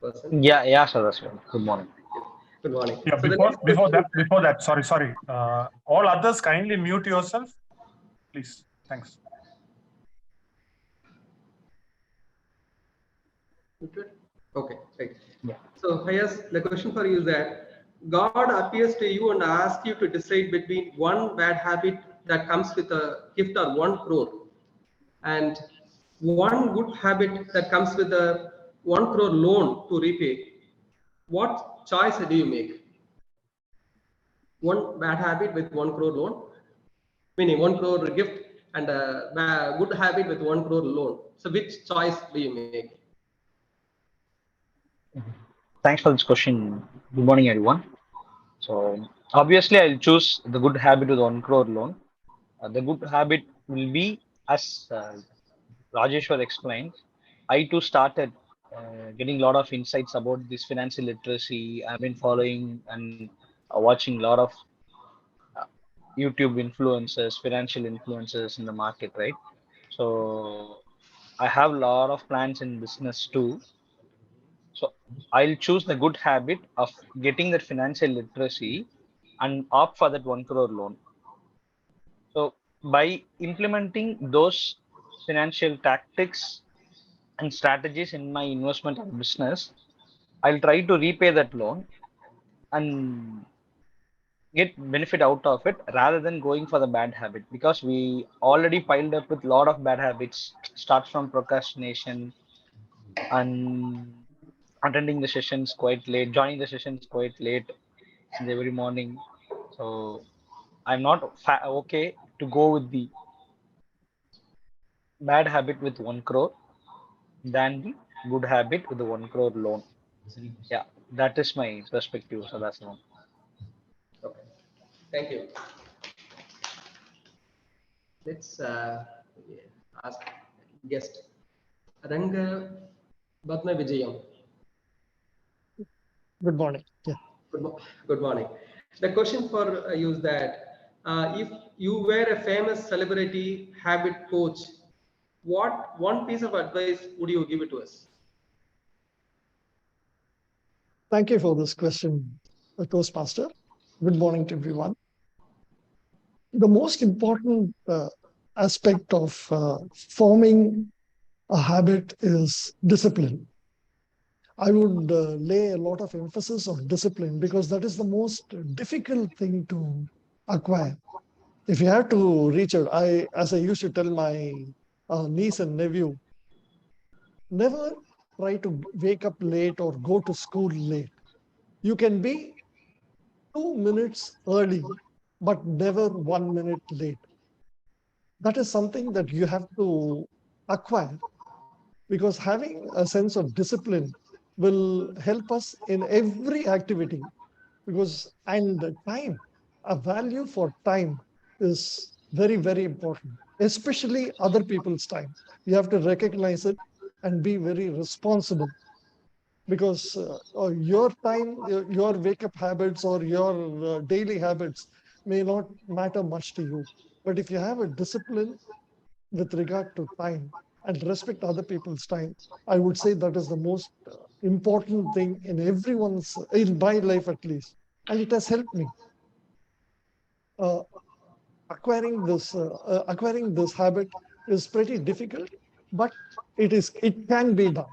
S13: person.
S16: Yeah, Sadasivam. Good morning.
S13: Good morning.
S9: Yeah,
S13: So
S9: before that, sorry. All others kindly mute yourself, please. Thanks.
S13: Okay, right. Yeah. So Hayas, the question for you is that God appears to you and asks you to decide between one bad habit that comes with a gift of 1 crore and one good habit that comes with a 1 crore loan to repay. What choice do you make? one bad habit with 1 crore loan, meaning 1 crore gift, and a good habit with 1 crore loan. So which choice do you make?
S16: Thanks for this question. Good morning, everyone. So obviously, I'll choose the good habit with 1 crore loan. The good habit will be, as Rajeshwar explained, I too started getting a lot of insights about this financial literacy. I've been following and watching a lot of uh, YouTube influencers, financial influencers in the market, right? So I have a lot of plans in business too. So I'll choose the good habit of getting that financial literacy and opt for that 1 crore loan. So by implementing those financial tactics and strategies in my investment and business, I'll try to repay that loan and get benefit out of it rather than going for the bad habit, because we already piled up with a lot of bad habits. Starts from procrastination and attending the sessions quite late, joining the sessions quite late in the every morning. So I'm not okay to go with the bad habit with 1 crore than the good habit with the 1 crore loan. Yeah, that is my perspective. So that's one.
S13: Okay, thank you. Let's ask guest Ranga Batma Vijayam.
S3: Good morning. Yeah.
S13: Good morning. The question for you is that if you were a famous celebrity habit coach, what one piece of advice would you give it to us?
S3: Thank you for this question, Toastmaster. Good morning to everyone. The most important aspect of forming a habit is discipline. I would lay a lot of emphasis on discipline because that is the most difficult thing to acquire. If you have to reach out, as I used to tell my niece and nephew, never try to wake up late or go to school late. You can be 2 minutes early, but never 1 minute late. That is something that you have to acquire, because having a sense of discipline will help us in every activity. And time, a value for time is very, very important, especially other people's time. You have to recognize it and be very responsible, because your time, your wake up habits or your daily habits may not matter much to you. But if you have a discipline with regard to time and respect other people's time, I would say that is the most important thing in my life at least. And it has helped me. Acquiring this habit is pretty difficult, but it can be done.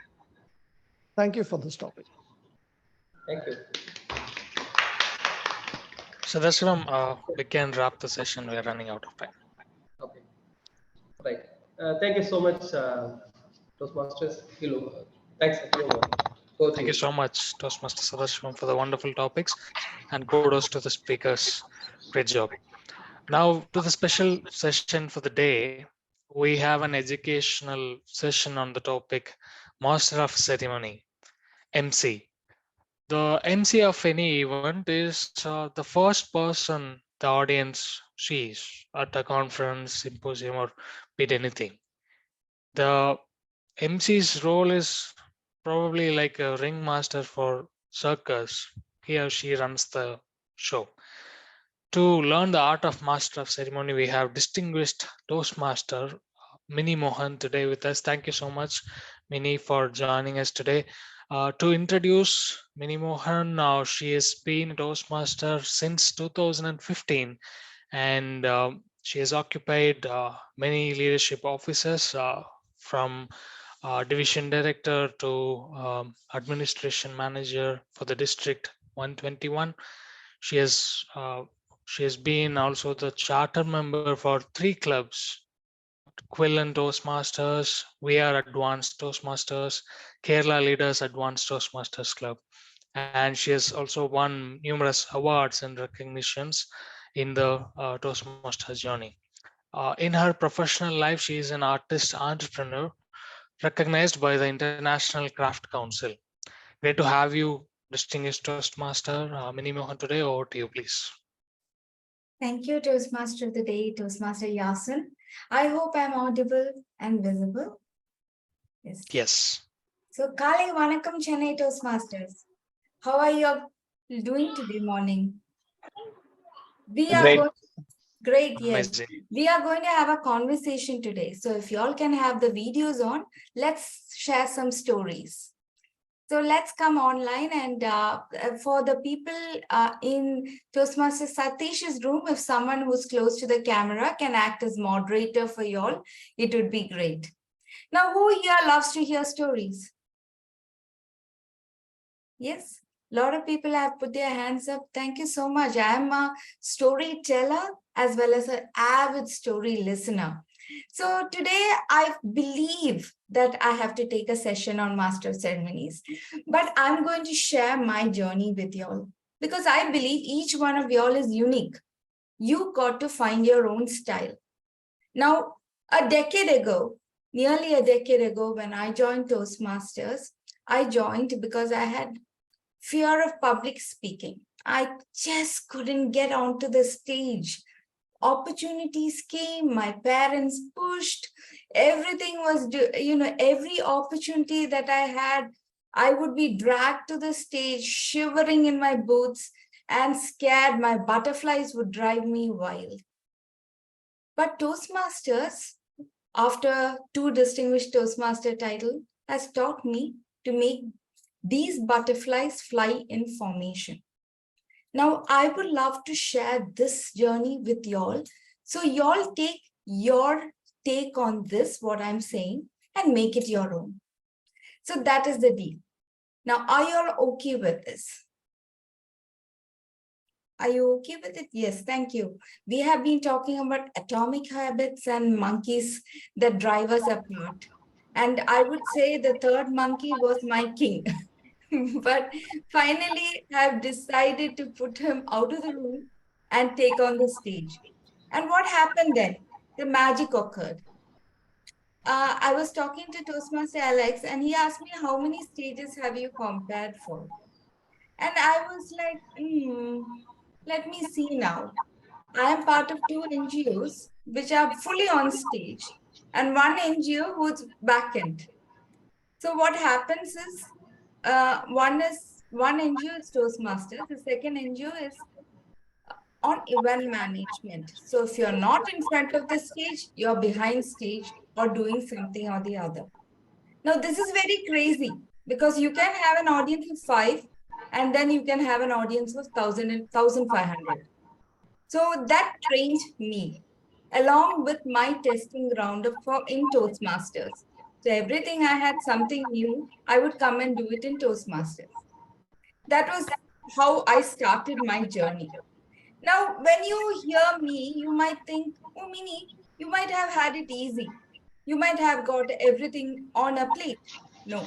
S3: Thank you for this topic.
S13: Thank you.
S8: Sadasivam, we can wrap the session. We are running out of time.
S13: Okay. Right. Thank you so much, Toastmasters. Thanks.
S8: Thank you so much, Toastmaster Sadasivam, for the wonderful topics, and kudos to the speakers. Great job. Now to the special session for the day. We have an educational session on the topic Master of Ceremony, MC. The MC of any event is the first person the audience sees at a conference, symposium, or be it anything. The MC's role is probably like a ringmaster for circus. He or she runs the show. To learn the art of Master of Ceremony, we have distinguished Toastmaster Mini Mohan today with us. Thank you so much, Mini, for joining us today. To introduce Mini Mohan, now she has been a Toastmaster since 2015, and she has occupied many leadership offices from division director to administration manager for the district 121. She has been also the charter member for 3 clubs: Quillen Toastmasters, We Are Advanced Toastmasters, Kerala Leaders Advanced Toastmasters Club. and she has also won numerous awards and recognitions in the Toastmaster journey. In her professional life, she is an artist entrepreneur recognized by the International Craft Council. Great to have you, distinguished Toastmaster Mini Mohan, today. Over to you, please.
S17: Thank you, Toastmaster of the Day, Toastmaster Yasin. I hope I'm audible and visible. Yes.
S8: Yes.
S17: So, Kali Vanakkam Chennai Toastmasters. How are you doing today morning? We are
S16: Great.
S17: going, great, yes.
S8: Amazing.
S17: We are going to have a conversation today. So if you all can have the videos on, let's share some stories. So let's come online, and for the people in Toastmaster Satish's room, if someone who's close to the camera can act as moderator for you all, it would be great. Now, who here loves to hear stories? Yes, a lot of people have put their hands up. Thank you so much. I am a storyteller as well as an avid story listener. So today I believe that I have to take a session on Master of Ceremonies, but I'm going to share my journey with y'all because I believe each one of y'all is unique. You got to find your own style. Now, a decade ago, nearly a decade ago, when I joined Toastmasters, I joined because I had fear of public speaking. I just couldn't get onto the stage. Opportunities came, my parents pushed, everything was, every opportunity that I had, I would be dragged to the stage, shivering in my boots and scared. My butterflies would drive me wild. But Toastmasters, after 2 distinguished Toastmaster title, has taught me to make these butterflies fly in formation. Now, I would love to share this journey with y'all. So y'all take your take on this, what I'm saying, and make it your own. So that is the deal. Now, are y'all okay with this? Are you okay with it? Yes, thank you. We have been talking about atomic habits and monkeys that drive us apart. And I would say the third monkey was my king. But finally, I've decided to put him out of the room and take on the stage. And what happened then? The magic occurred. I was talking to Toastmaster Alex, and he asked me, how many stages have you compared for? And I was like, let me see now. I am part of 2 NGOs which are fully on stage, and 1 NGO who's backend. So what happens is, one NGO is Toastmasters, the second NGO is on event management. So if you're not in front of the stage, you're behind stage or doing something or the other. Now, this is very crazy because you can have an audience of 5 and then you can have an audience of 1,000 and 1,500. So that trained me along with my testing ground in Toastmasters. So everything I had something new, I would come and do it in Toastmasters. That was how I started my journey. Now, when you hear me, you might think, oh, Mini, you might have had it easy. You might have got everything on a plate. No,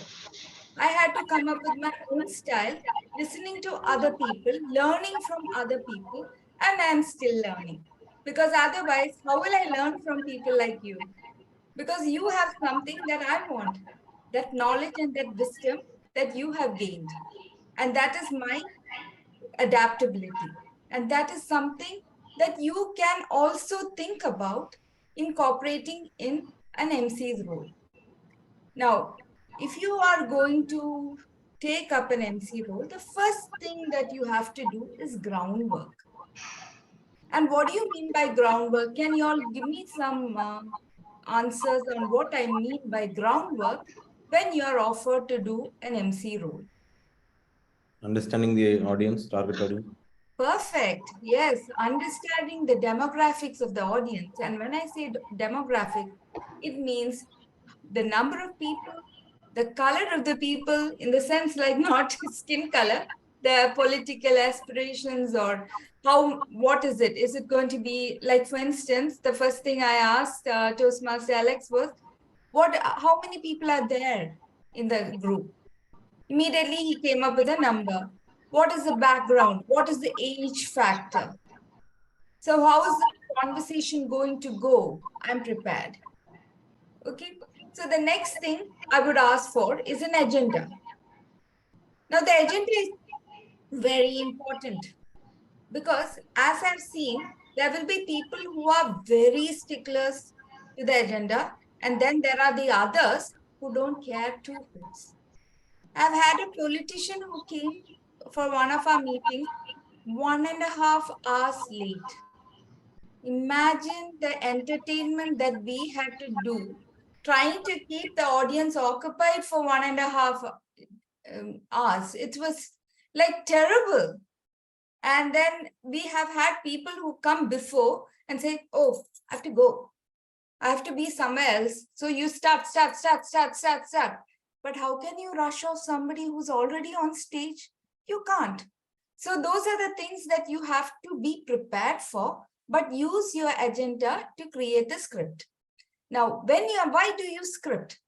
S17: I had to come up with my own style, listening to other people, learning from other people, and I'm still learning. Because otherwise, how will I learn from people like you? Because you have something that I want, that knowledge and that wisdom that you have gained. And that is my adaptability. And that is something that you can also think about incorporating in an MC's role. Now, if you are going to take up an MC role, the first thing that you have to do is groundwork. And what do you mean by groundwork? Can you all give me some answers on what I mean by groundwork when you are offered to do an MC role?
S15: Understanding the audience, target audience.
S17: Perfect. Yes, understanding the demographics of the audience. And when I say demographic, it means the number of people, the color of the people, in the sense like not skin color, their political aspirations, or what is it? Is it going to be like, for instance, the first thing I asked Toastmaster Alex was, how many people are there in the group? Immediately he came up with a number. What is the background? What is the age factor? So how is the conversation going to go? I'm prepared. Okay. So the next thing I would ask for is an agenda. Now the agenda is very important because as I've seen, there will be people who are very sticklers to the agenda, and then there are the others who don't care two hoots. I've had a politician who came for one of our meetings 1.5 hours late. Imagine the entertainment that we had to do, trying to keep the audience occupied for 1.5 hours. It was like terrible. And then we have had people who come before and say, oh, I have to go. I have to be somewhere else. So you start. But how can you rush off somebody who's already on stage? You can't. So those are the things that you have to be prepared for, but use your agenda to create the script. Now, why do you script?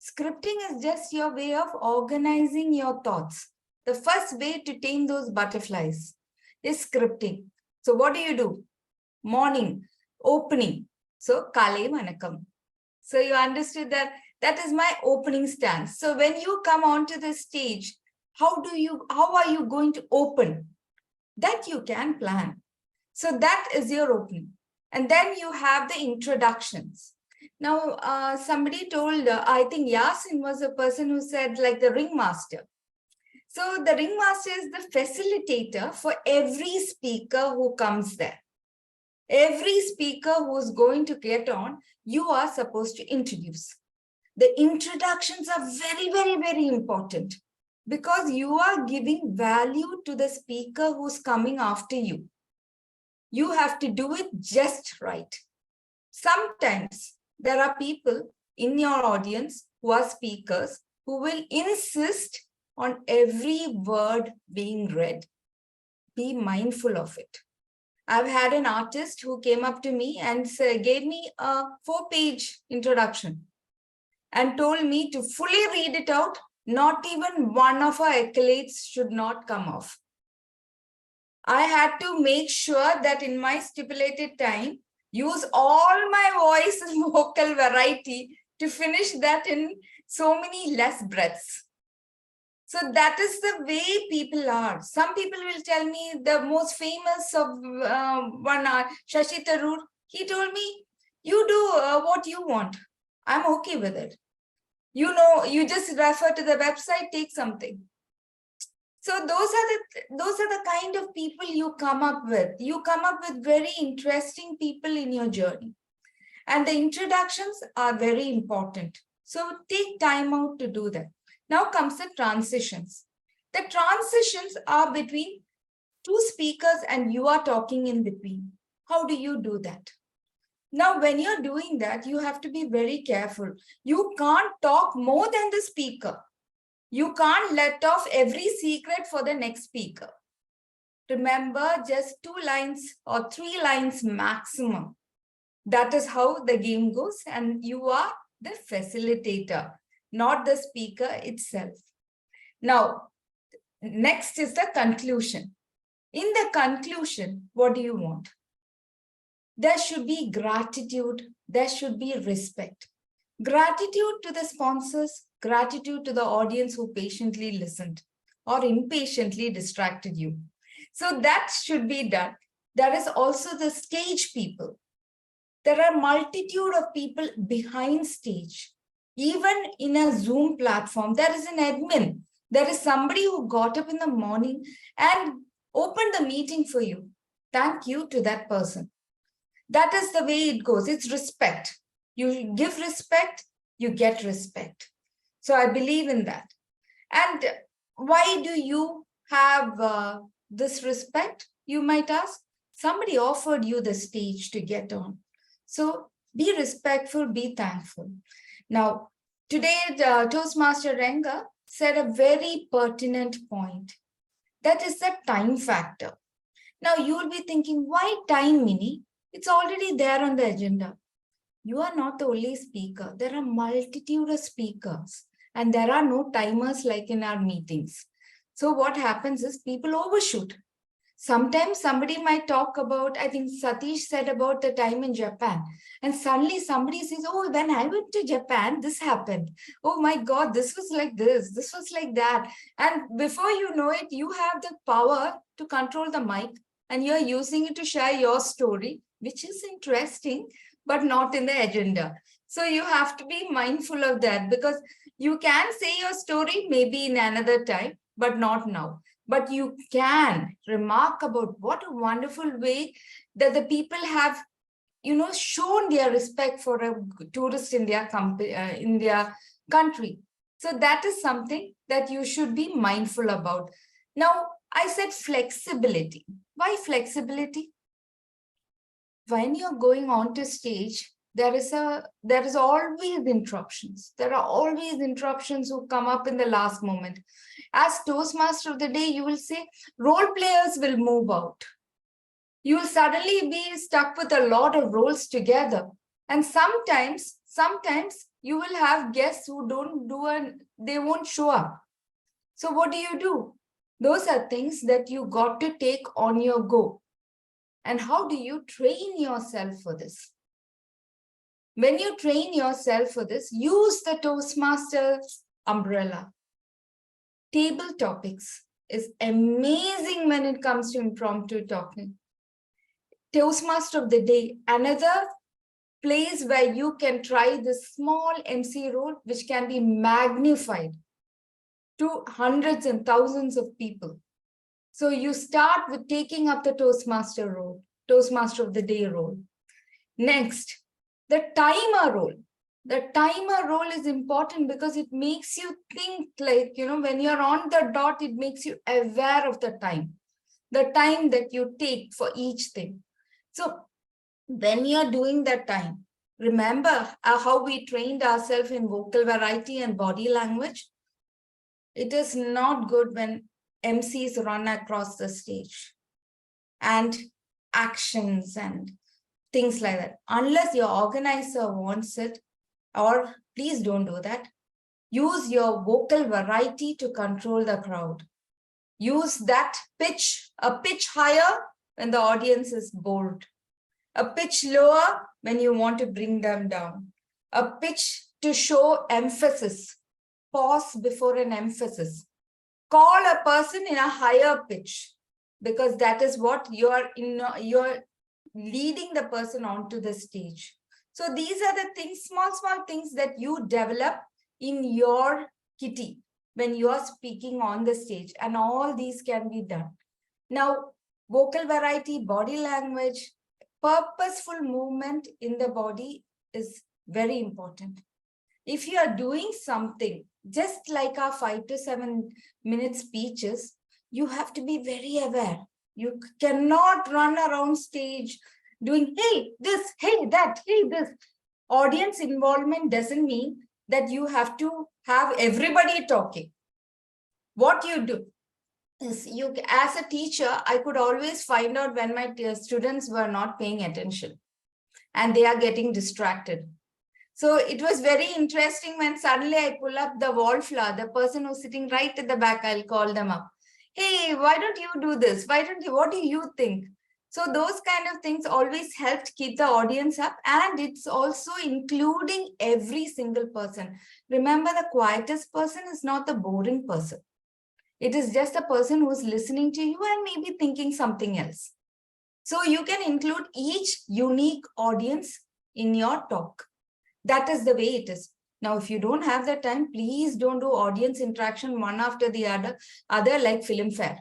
S17: Scripting is just your way of organizing your thoughts. The first way to tame those butterflies is scripting. So what do? Morning, opening. So Kale Manakam. So you understood that is my opening stance. So when you come onto the stage, how are you going to open? That you can plan. So that is your opening. And then you have the introductions. Now, somebody told, I think Yasin was a person who said like the ringmaster. So the ringmaster is the facilitator for every speaker who comes there. Every speaker who is going to get on, you are supposed to introduce. The introductions are very, very, very important because you are giving value to the speaker who's coming after you. You have to do it just right. Sometimes there are people in your audience who are speakers who will insist on every word being read. Be mindful of it. I've had an artist who came up to me and gave me a 4-page introduction and told me to fully read it out. Not even one of our accolades should not come off. I had to make sure that in my stipulated time, use all my voice and vocal variety to finish that in so many less breaths. So that is the way people are. Some people will tell me the most famous of one, Shashi Tharoor, he told me, you do what you want. I'm okay with it. You know, you just refer to the website, take something. So those are the kind of people you come up with. You come up with very interesting people in your journey. And the introductions are very important. So take time out to do that. Now comes the transitions. The transitions are between two speakers and you are talking in between. How do you do that? Now, when you're doing that, you have to be very careful. You can't talk more than the speaker. You can't let off every secret for the next speaker. Remember, just 2 lines or 3 lines maximum. That is how the game goes, and you are the facilitator, not the speaker itself. Now, next is the conclusion. In the conclusion, what do you want? There should be gratitude. There should be respect. Gratitude to the sponsors, gratitude to the audience who patiently listened or impatiently distracted you. So that should be done. There is also the stage people. There are multitude of people behind stage. Even in a Zoom platform, there is an admin. There is somebody who got up in the morning and opened the meeting for you. Thank you to that person. That is the way it goes. It's respect. You give respect, you get respect. So I believe in that. And why do you have this respect? You might ask. Somebody offered you the stage to get on. So be respectful, be thankful. Now, today, Toastmaster Renga said a very pertinent point. That is the time factor. Now, you will be thinking, why time, Mini? It's already there on the agenda. You are not the only speaker. There are multitude of speakers. And there are no timers like in our meetings. So what happens is people overshoot. Sometimes somebody might talk about, I think Satish said about the time in Japan, and suddenly somebody says, oh, when I went to Japan, this happened. Oh my God, this was like this was like that. And before you know it, you have the power to control the mic and you're using it to share your story, which is interesting, but not in the agenda. So you have to be mindful of that, because you can say your story maybe in another time, but not now. But you can remark about what a wonderful way that the people have, shown their respect for a tourist in their country. So that is something that you should be mindful about. Now, I said flexibility. Why flexibility? When you're going on to stage, there is always interruptions. There are always interruptions who come up in the last moment. As Toastmaster of the day, you will say role players will move out. You will suddenly be stuck with a lot of roles together. And sometimes you will have guests who they won't show up. So what do? Those are things that you got to take on your go. And how do you train yourself for this? When you train yourself for this, use the Toastmasters umbrella. Table topics is amazing when it comes to impromptu talking. Toastmaster of the day, another place where you can try this small MC role, which can be magnified to hundreds and thousands of people. So you start with taking up the Toastmaster role, Toastmaster of the day role. Next, the timer role. The timer role is important because it makes you think, like, when you're on the dot, it makes you aware of the time that you take for each thing. So when you're doing that time, remember how we trained ourselves in vocal variety and body language. It is not good when MCs run across the stage and actions and things like that. Unless your organizer wants it, or please don't do that. Use your vocal variety to control the crowd. Use that pitch, a pitch higher when the audience is bored, a pitch lower when you want to bring them down, a pitch to show emphasis. Pause before an emphasis. Call a person in a higher pitch, because that is what you're leading the person onto the stage. So these are the things, small things that you develop in your kitty when you are speaking on the stage, and all these can be done. Now, vocal variety, body language, purposeful movement in the body is very important. If you are doing something, just like our 5 to 7 minute speeches, you have to be very aware. You cannot run around stage doing, hey, this, hey, that, hey, this. Audience involvement doesn't mean that you have to have everybody talking. What you do is, as a teacher, I could always find out when my students were not paying attention and they are getting distracted. So it was very interesting when suddenly I pull up the wallflower, the person who's sitting right at the back, I'll call them up. Hey, why don't you do this? What do you think? So those kind of things always helped keep the audience up, and it's also including every single person. Remember, the quietest person is not the boring person. It is just a person who's listening to you and maybe thinking something else. So you can include each unique audience in your talk. That is the way it is. Now, if you don't have the time, please don't do audience interaction one after the other like Filmfare.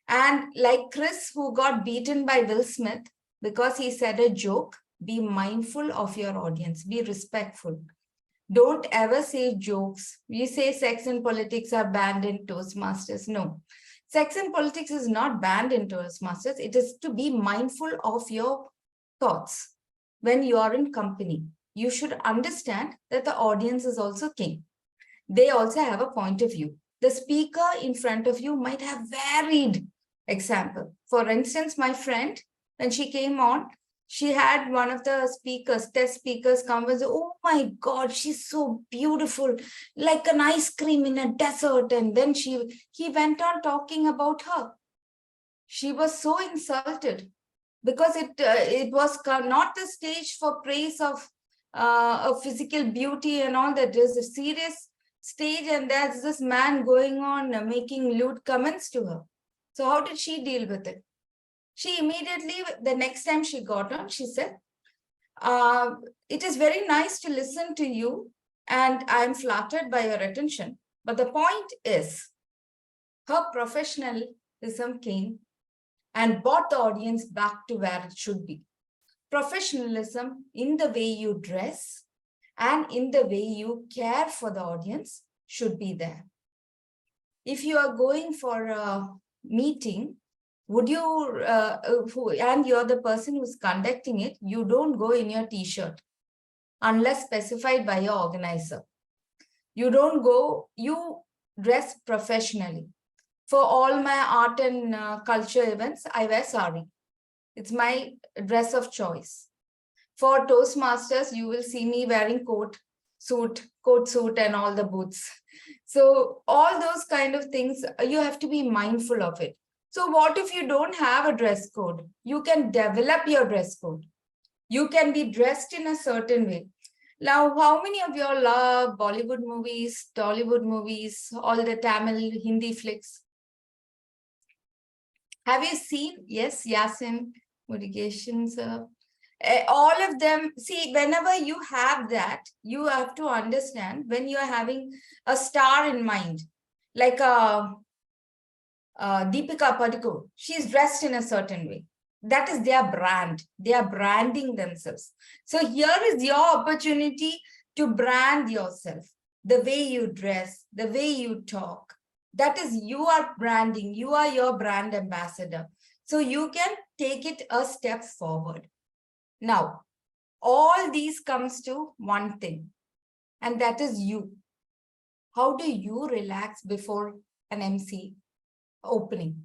S17: And like Chris, who got beaten by Will Smith because he said a joke, be mindful of your audience, be respectful. Don't ever say jokes. We say sex and politics are banned in Toastmasters. No, sex and politics is not banned in Toastmasters. It is to be mindful of your thoughts when you are in company. You should understand that the audience is also king. They also have a point of view. The speaker in front of you might have varied example. For instance, my friend, when she came on, she had one of the speakers, test speakers, come and say, oh my God, she's so beautiful, like an ice cream in a desert. And then he went on talking about her. She was so insulted because it was not the stage for praise of physical beauty and all that. There's a serious stage, and there's this man going on making lewd comments to her. So how did she deal with it? She immediately, the next time she got on, she said, it is very nice to listen to you, and I'm flattered by your attention. But the point is, her professionalism came and brought the audience back to where it should be. Professionalism in the way you dress and in the way you care for the audience should be there. If you are going for a meeting, would you, and you're the person who's conducting it, you don't go in your t-shirt unless specified by your organizer. You don't go, you dress professionally. For all my art and culture events, I wear sari. It's my dress of choice. For Toastmasters, you will see me wearing coat suit and all the boots. So all those kind of things, you have to be mindful of it. So what if you don't have a dress code? You can develop your dress code. You can be dressed in a certain way. Now, how many of you all love Bollywood movies, Tollywood movies, all the Tamil, Hindi flicks? Have you seen? Yes, Yasin, modifications. All of them. See, whenever you have that, you have to understand when you are having a star in mind, like Deepika Padukone, she's dressed in a certain way. That is their brand. They are branding themselves. So here is your opportunity to brand yourself. The way you dress, the way you talk. That is, you are branding. You are your brand ambassador. So you can take it a step forward. Now, all these comes to one thing, and that is you. How do you relax before an MC opening?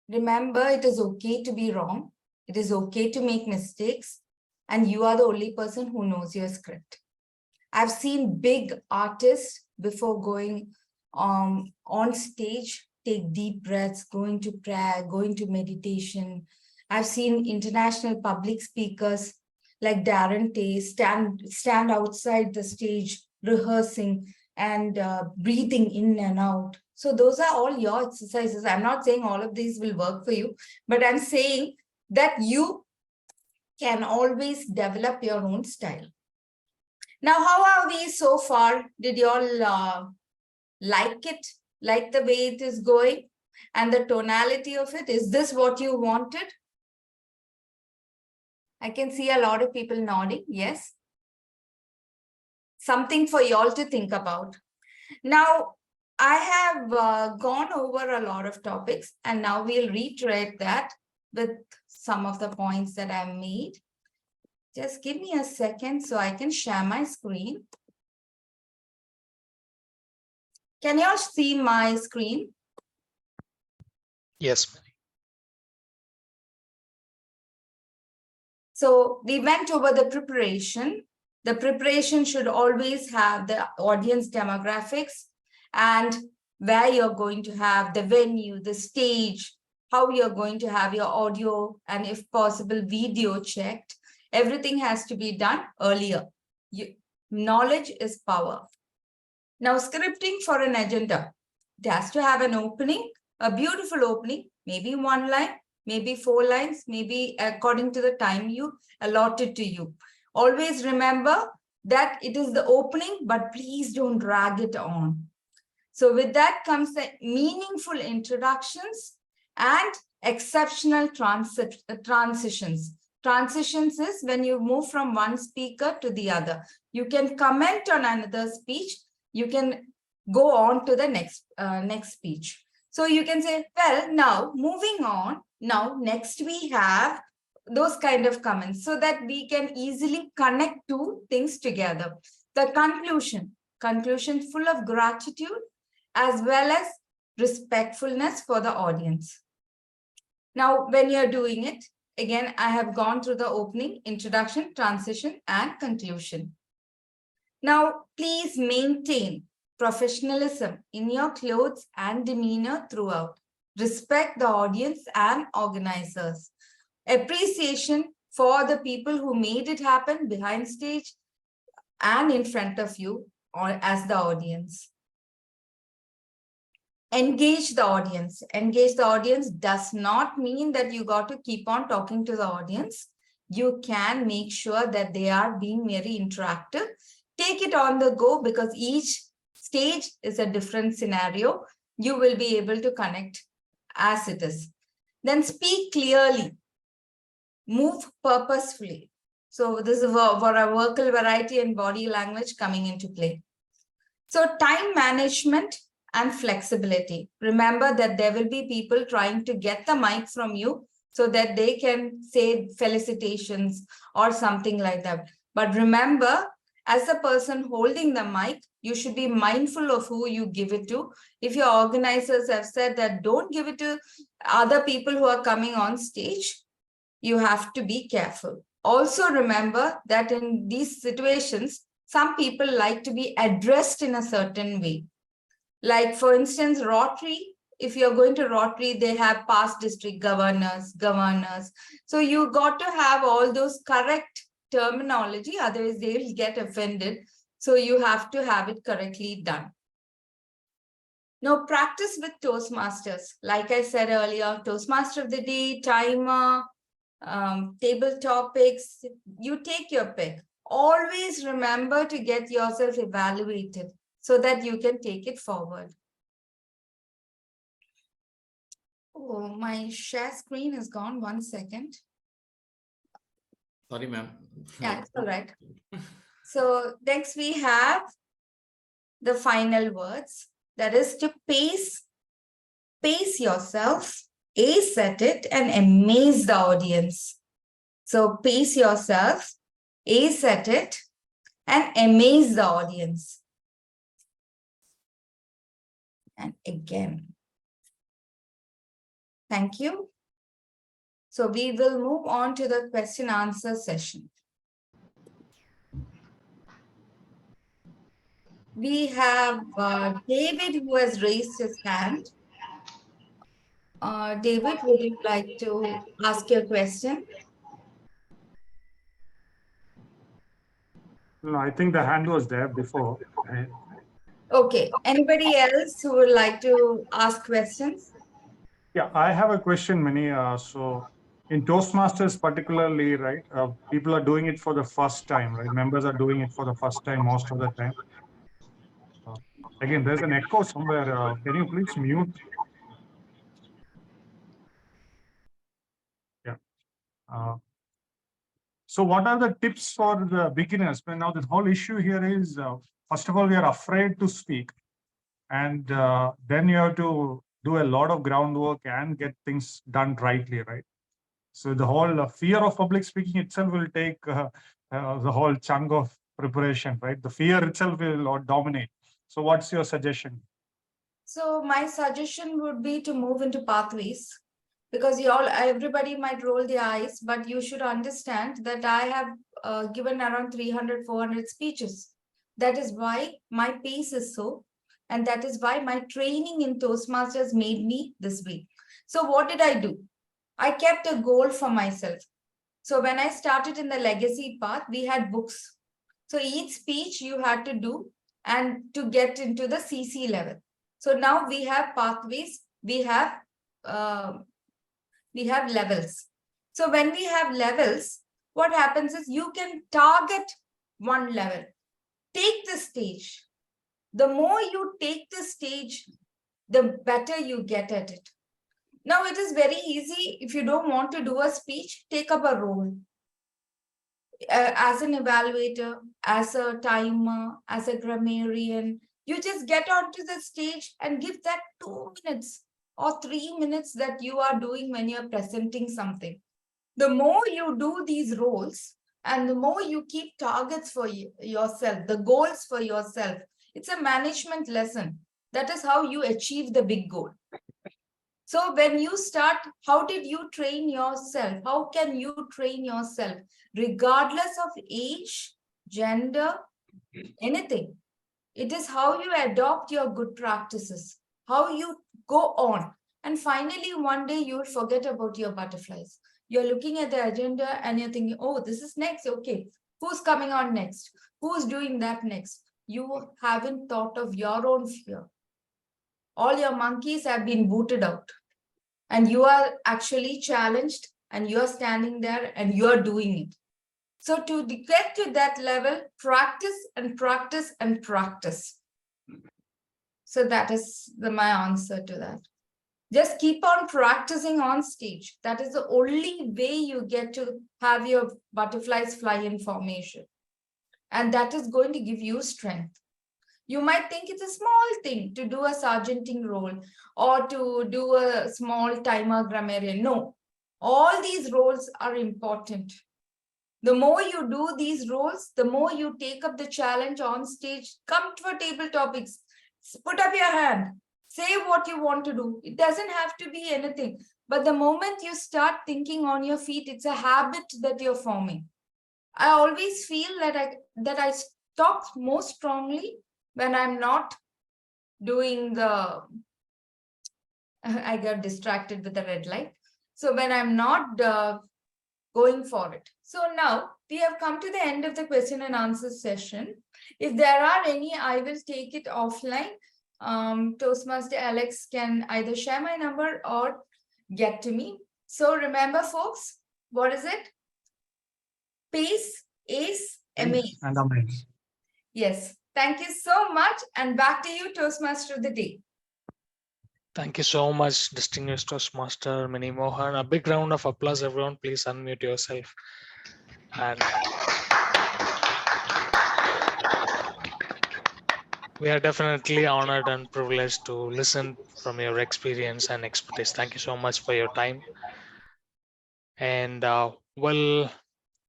S17: Remember, it is okay to be wrong. It is okay to make mistakes, and you are the only person who knows your script. I've seen big artists before going on stage, take deep breaths, go into prayer, go into meditation. I've seen international public speakers like Darren Tay stand outside the stage, rehearsing and breathing in and out. So those are all your exercises. I'm not saying all of these will work for you, but I'm saying that you can always develop your own style. Now, how are we so far? Did you all like it? Like the way it is going and the tonality of it? Is this what you wanted? I can see a lot of people nodding. Yes. Something for you all to think about. Now, I have gone over a lot of topics, and now we'll reiterate that with some of the points that I've made. Just give me a second so I can share my screen. Can you all see my screen?
S8: Yes.
S17: So we went over the preparation. The preparation should always have the audience demographics and where you're going to have the venue, the stage, how you're going to have your audio, and if possible, video checked. Everything has to be done earlier. Knowledge is power. Now, scripting for an agenda. It has to have an opening, a beautiful opening, maybe one line, maybe 4 lines, maybe according to the time you allotted to you. Always remember that it is the opening, but please don't drag it on. So with that comes the meaningful introductions and exceptional transitions. Transitions is when you move from one speaker to the other. You can comment on another speech. You can go on to the next speech. So you can say, well, now moving on. Now, next we have those kind of comments so that we can easily connect two things together. The conclusion full of gratitude as well as respectfulness for the audience. Now, when you're doing it, Again, I have gone through the opening, introduction, transition, and conclusion. Now, please maintain professionalism in your clothes and demeanor throughout. Respect the audience and organizers. Appreciation for the people who made it happen behind stage and in front of you or as the audience. Engage the audience. Engage the audience does not mean that you got to keep on talking to the audience. You can make sure that they are being very interactive. Take it on the go because each stage is a different scenario. You will be able to connect as it is. Then speak clearly. Move purposefully. So this is for a vocal variety and body language coming into play. So time management and flexibility. Remember that there will be people trying to get the mic from you so that they can say felicitations or something like that. But remember, as a person holding the mic, you should be mindful of who you give it to. If your organizers have said that don't give it to other people who are coming on stage, you have to be careful. Also remember that in these situations, some people like to be addressed in a certain way. Like for instance, Rotary, if you're going to Rotary, they have past district governors. So you got to have all those correct terminology, otherwise they will get offended. So you have to have it correctly done. Now practice with Toastmasters. Like I said earlier, Toastmaster of the day, timer, table topics, you take your pick. Always remember to get yourself evaluated so that you can take it forward. Oh, my share screen is gone. 1 second.
S2: Sorry, ma'am.
S17: Yeah, it's all right. So next we have the final words. That is to pace yourself, ace at it, and amaze the audience. So pace yourself, ace at it, and amaze the audience. And again, thank you. So we will move on to the question answer session. We have David who has raised his hand. David, would you like to ask your question?
S9: No, I think the hand was there before.
S17: Okay. Anybody else who would like to ask questions?
S9: Yeah, I have a question, Mini. So in Toastmasters particularly, right, people are doing it for the first time, right? Members are doing it for the first time most of the time. Again, there's an echo somewhere. Can you please mute? Yeah. So what are the tips for the beginners? Well, now the whole issue here is, first of all, we are afraid to speak. And then you have to do a lot of groundwork and get things done rightly, right? So the whole fear of public speaking itself will take the whole chunk of preparation, right? The fear itself will dominate. So what's your suggestion?
S17: So my suggestion would be to move into pathways, because everybody might roll their eyes, but you should understand that I have given around 300, 400 speeches. That is why my pace is so, and that is why my training in Toastmasters made me this way. So what did I do? I kept a goal for myself. So when I started in the legacy path, we had books. So each speech you had to do and to get into the CC level. So now we have pathways, we have levels. So when we have levels, what happens is you can target one level. Take the stage. The more you take the stage, the better you get at it. Now it is very easy. If you don't want to do a speech, take up a role. As an evaluator, as a timer, as a grammarian, you just get onto the stage and give that 2 minutes or 3 minutes that you are doing when you're presenting something. The more you do these roles and the more you keep targets for yourself, the goals for yourself, it's a management lesson. That is how you achieve the big goal. So when you start, how did you train yourself? How can you train yourself regardless of age, gender, anything? It is how you adopt your good practices, how you go on. And finally, one day you'll forget about your butterflies. You're looking at the agenda and you're thinking, oh, this is next. Okay, who's coming on next? Who's doing that next? You haven't thought of your own fear. All your monkeys have been booted out. And you are actually challenged and you're standing there and you're doing it. So to get to that level, practice and practice and practice. So that is my answer to that. Just keep on practicing on stage. That is the only way you get to have your butterflies fly in formation. And that is going to give you strength. You might think it's a small thing to do a sergeanting role or to do a small timer grammarian. No, all these roles are important. The more you do these roles, the more you take up the challenge on stage. Come for table topics. Put up your hand. Say what you want to do. It doesn't have to be anything. But the moment you start thinking on your feet, it's a habit that you're forming. I always feel that I talk more strongly when I'm not doing the, I got distracted with the red light. So when I'm not going for it. So now we have come to the end of the question and answer session. If there are any, I will take it offline. Toastmaster Alex can either share my number or get to me. So remember, folks, what is it? Pace, ace, amaze.
S9: And amaze.
S17: Yes. Thank you so much. And back to you, Toastmaster of the day.
S8: Thank you so much, distinguished Toastmaster Mini Mohan. A big round of applause, everyone. Please unmute yourself. And we are definitely honored and privileged to listen from your experience and expertise. Thank you so much for your time. And we'll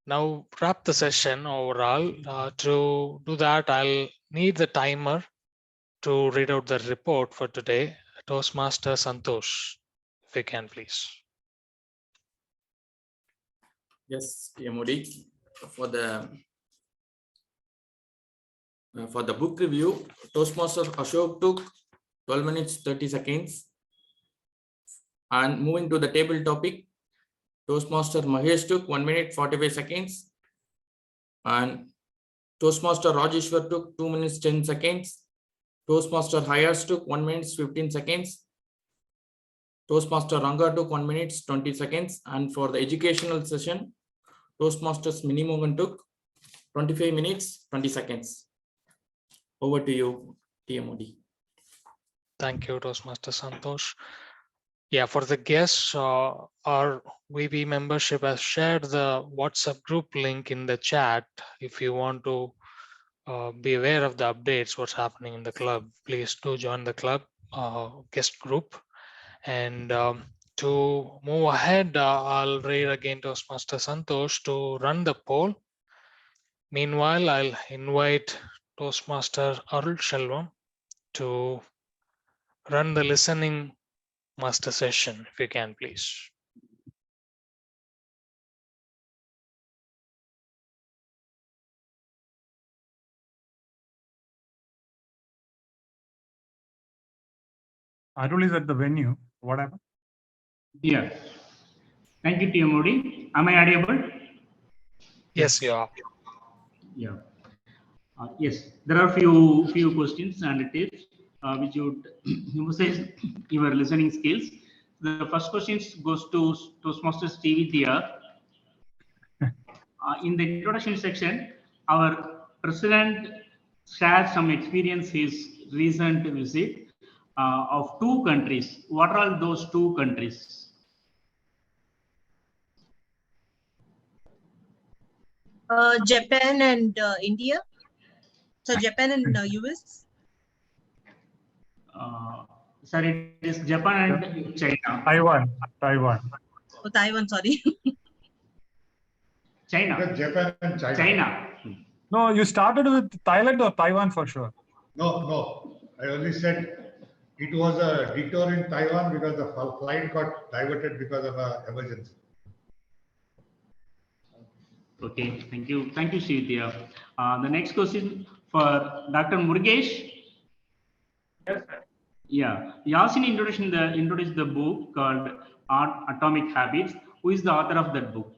S8: now wrap the session overall. To do that, I'll need the timer to read out the report for today. Toastmaster Santosh, if you can, please.
S2: Yes, TMOD. For the book review, Toastmaster Ashok took 12 minutes 30 seconds. And moving to the table topic, Toastmaster Mahesh took 1 minute 45 seconds. And Toastmaster Rajeshwar took 2 minutes 10 seconds. Toastmaster Hayas took 1 minute 15 seconds. Toastmaster Ranga took 1 minute 20 seconds. And for the educational session, Toastmasters Mini Mohan took 25 minutes 20 seconds. Over to you, TMOD.
S8: Thank you, Toastmaster Santosh. Yeah, for the guests, our VP membership has shared the WhatsApp group link in the chat. If you want to be aware of the updates, what's happening in the club, please do join the club guest group. And to move ahead, I'll read again Toastmaster Santosh to run the poll. Meanwhile, I'll invite Toastmaster Arul Shelvam to run the listening master session, if you can, please.
S9: Arul is at the venue. What happened?
S18: Yeah. Thank you, TMOD. Am I audible?
S8: Yes, you are.
S18: Yeah. Yes, there are few questions and tips which would emphasize your listening skills. The first question goes to Toastmasters TV Thea. In the introduction section, our president shared some experience his recent visit of 2 countries. What are all those 2 countries?
S12: Japan and India. So Japan and US.
S18: Sorry, it is Japan and China.
S9: Taiwan.
S12: Oh, Taiwan, sorry.
S18: China.
S4: Japan and
S18: China.
S9: No, you started with Thailand or Taiwan for sure.
S4: No. I only said It was a detour in Taiwan because the flight got diverted because of an emergency.
S18: Okay, thank you. Thank you, Shivitya. The next question for Dr. Murugesh.
S9: Yes, sir.
S18: Yeah, Yasin introduced the book called Atomic Habits. Who is the author of that book?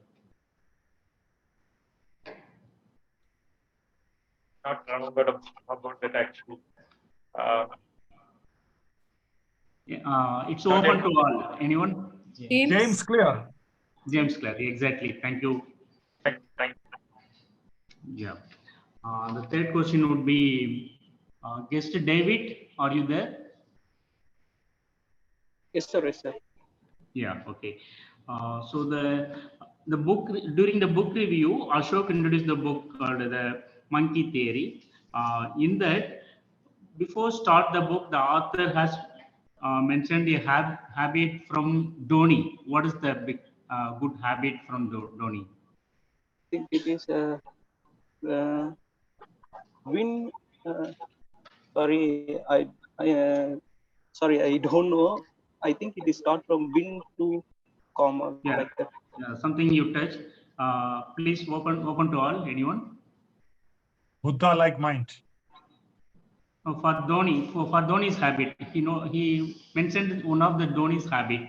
S9: Not remembered about that actually.
S18: It's open to all. Anyone?
S9: James Clear.
S18: James Clear, exactly. Thank you.
S9: Thank
S18: Yeah. The third question would be guest David. Are you there?
S5: Yes, sir. Yes, sir.
S18: Yeah. Okay. So the book, during the book review, Ashok introduced the book called The Monkey Theory. In that, before start the book, the author has mentioned a habit from Dhoni. What is the big good habit from Dhoni?
S5: I think it is win. Sorry, sorry, I don't know. I think it is start from win to comma like that.
S18: Something you touched. Please open to all. Anyone?
S9: Buddha-like mind.
S18: For Dhoni, for Dhoni's habit, he mentioned one of the Dhoni's habit.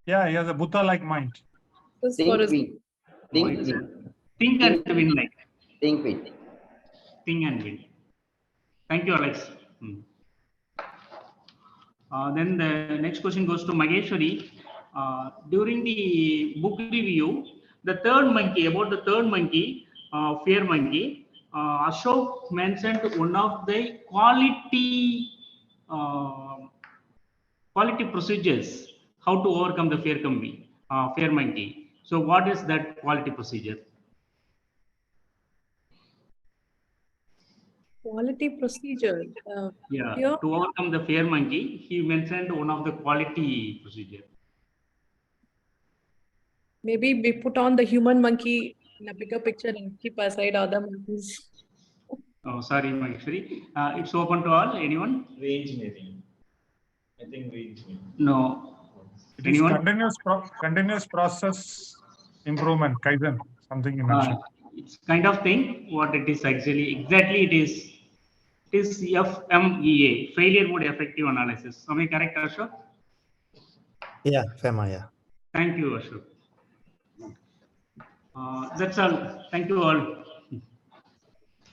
S9: Yeah, he has a Buddha-like mind.
S18: Think and win, like. Think and win. Thank you, Alex. Then the next question goes to Maheshwari. During the book review, the third monkey, fear monkey, Ashok mentioned one of the quality procedures how to overcome the fear monkey. So what is that quality procedure?
S19: Quality procedure.
S18: Yeah,
S19: Here,
S18: to overcome the fear monkey, he mentioned one of the quality procedure.
S19: maybe we put on the human monkey in a bigger picture and keep aside other monkeys.
S18: Oh, sorry, Maheshwari. It's open to all. Anyone?
S14: Reengineering. I think reengineering.
S18: No.
S9: It is continuous process improvement, Kaizen, something you mentioned.
S18: It's kind of thing. What it is actually, exactly it is FMEA, failure mode effective analysis. Am I correct, Ashok?
S11: Yeah, FEMA, yeah.
S18: Thank you, Ashok. That's all. Thank you all.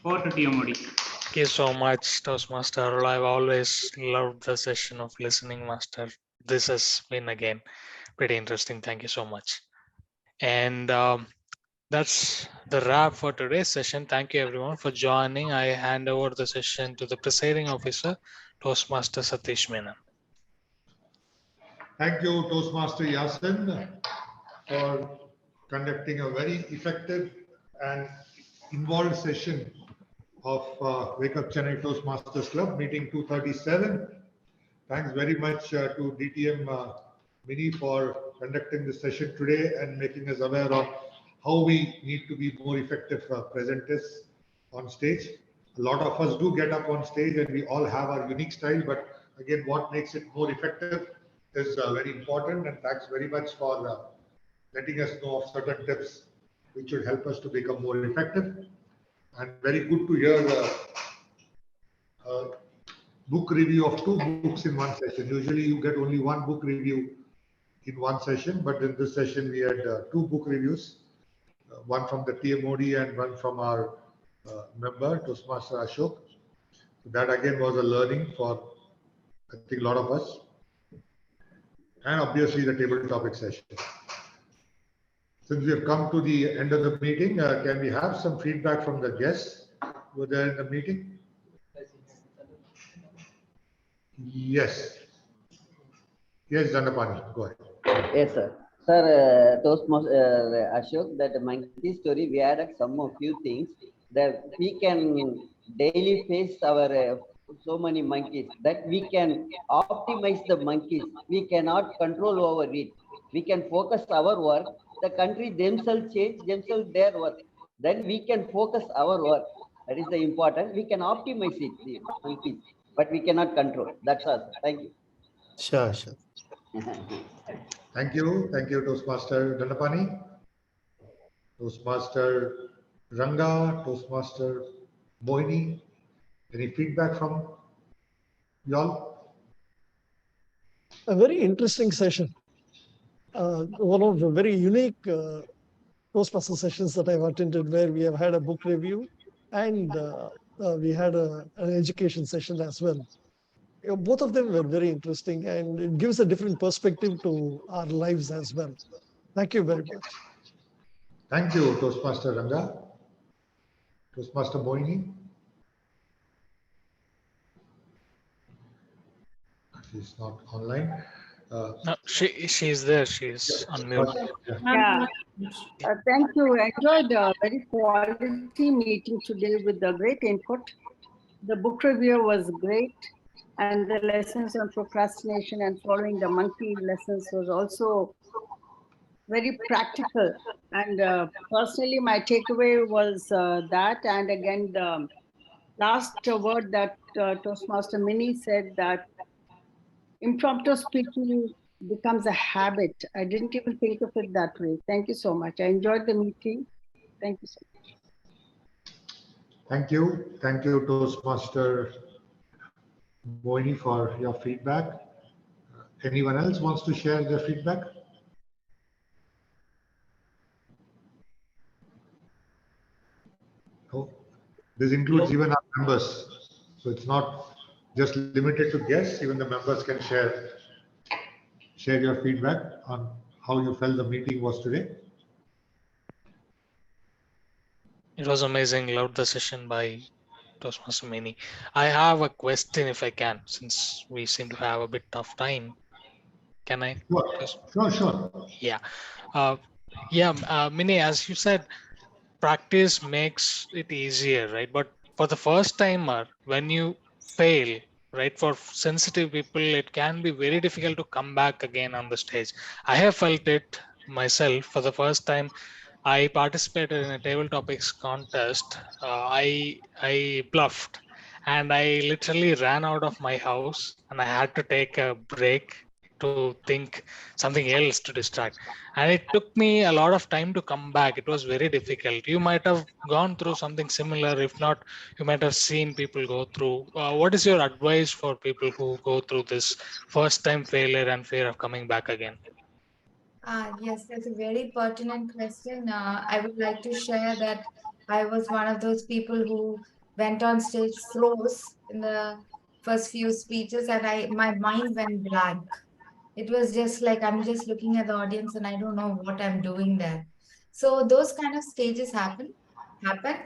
S18: Over to TM Modi.
S8: Thank you so much, Toastmaster. I've always loved the session of listening, Master. This has been again pretty interesting. Thank you so much. And that's the wrap for today's session. Thank you everyone for joining. I hand over the session to the presiding officer, Toastmaster Satish Menon.
S4: Thank you, Toastmaster Yasin, for conducting a very effective and involved session of Wake Up Chennai Toastmasters Club, meeting 237. Thanks very much to DTM Mini for conducting this session today and making us aware of how we need to be more effective presenters on stage. A lot of us do get up on stage and we all have our unique style, but again, what makes it more effective is very important. And thanks very much for letting us know of certain tips which would help us to become more effective. And very good to hear book review of 2 books in one session. Usually you get only 1 book review in one session, but in this session we had 2 book reviews, one from the TMOD and one from our member, Toastmaster Ashok. So that again was a learning for, I think, a lot of us. And obviously the table topic session. Since we have come to the end of the meeting, can we have some feedback from the guests who were there in the meeting? Yes. Yes, Dandapani, go ahead.
S20: Yes, sir. Sir, Toastmaster Ashok, that monkey story, we added some few things that we can daily face our so many monkeys, that we can optimize the monkeys. We cannot control over it. We can focus our work. The country themselves change themselves their work. Then we can focus our work. That is the important. We can optimize it, the monkeys. but we cannot control. That's all. Thank you.
S11: Sure, sure.
S4: Thank you, Toastmaster Dandapani, Toastmaster Ranga, Toastmaster Mohini. Any feedback from y'all?
S3: A very interesting session. One of the very unique Toastmaster sessions that I've attended, where we have had a book review and we had an education session as well. Both of them were very interesting, and it gives a different perspective to our lives as well. Thank you very much.
S4: Thank you, Toastmaster Ranga. Toastmaster Mohini. She's not online.
S8: No, she's there. She's on mute.
S1: Yeah. Thank you. I enjoyed a very quality meeting today with the great input. The book review was great, and the lessons on procrastination and following the monkey lessons was also very practical. And personally, my takeaway was that, and again, the last word that Toastmaster Mini said, that impromptu speaking becomes a habit. I didn't even think of it that way. Thank you so much. I enjoyed the meeting. Thank you so much.
S4: Thank you, Toastmaster Mohini, for your feedback. Anyone else wants to share their feedback? Oh, this includes even our members. So it's not just limited to guests, even the members can share your feedback on how you felt the meeting was today.
S8: It was amazing. Loved the session by Toastmaster Mini. I have a question, if I can, since we seem to have a bit of time. Can I?
S4: Sure.
S8: Yeah. Mini, as you said, practice makes it easier, right? But for the first timer, when you fail, right, for sensitive people, it can be very difficult to come back again on the stage. I have felt it myself. For the first time I participated in a table topics contest, I bluffed and I literally ran out of my house and I had to take a break to think something else to distract. And it took me a lot of time to come back. It was very difficult. You might have gone through something similar. If not, you might have seen people go through. What is your advice for people who go through this first time failure and fear of coming back again?
S17: Yes, that's a very pertinent question. I would like to share that I was one of those people who went on stage, froze in the first few speeches, and my mind went blank. It was just like I'm just looking at the audience and I don't know what I'm doing there. So those kind of stages happens,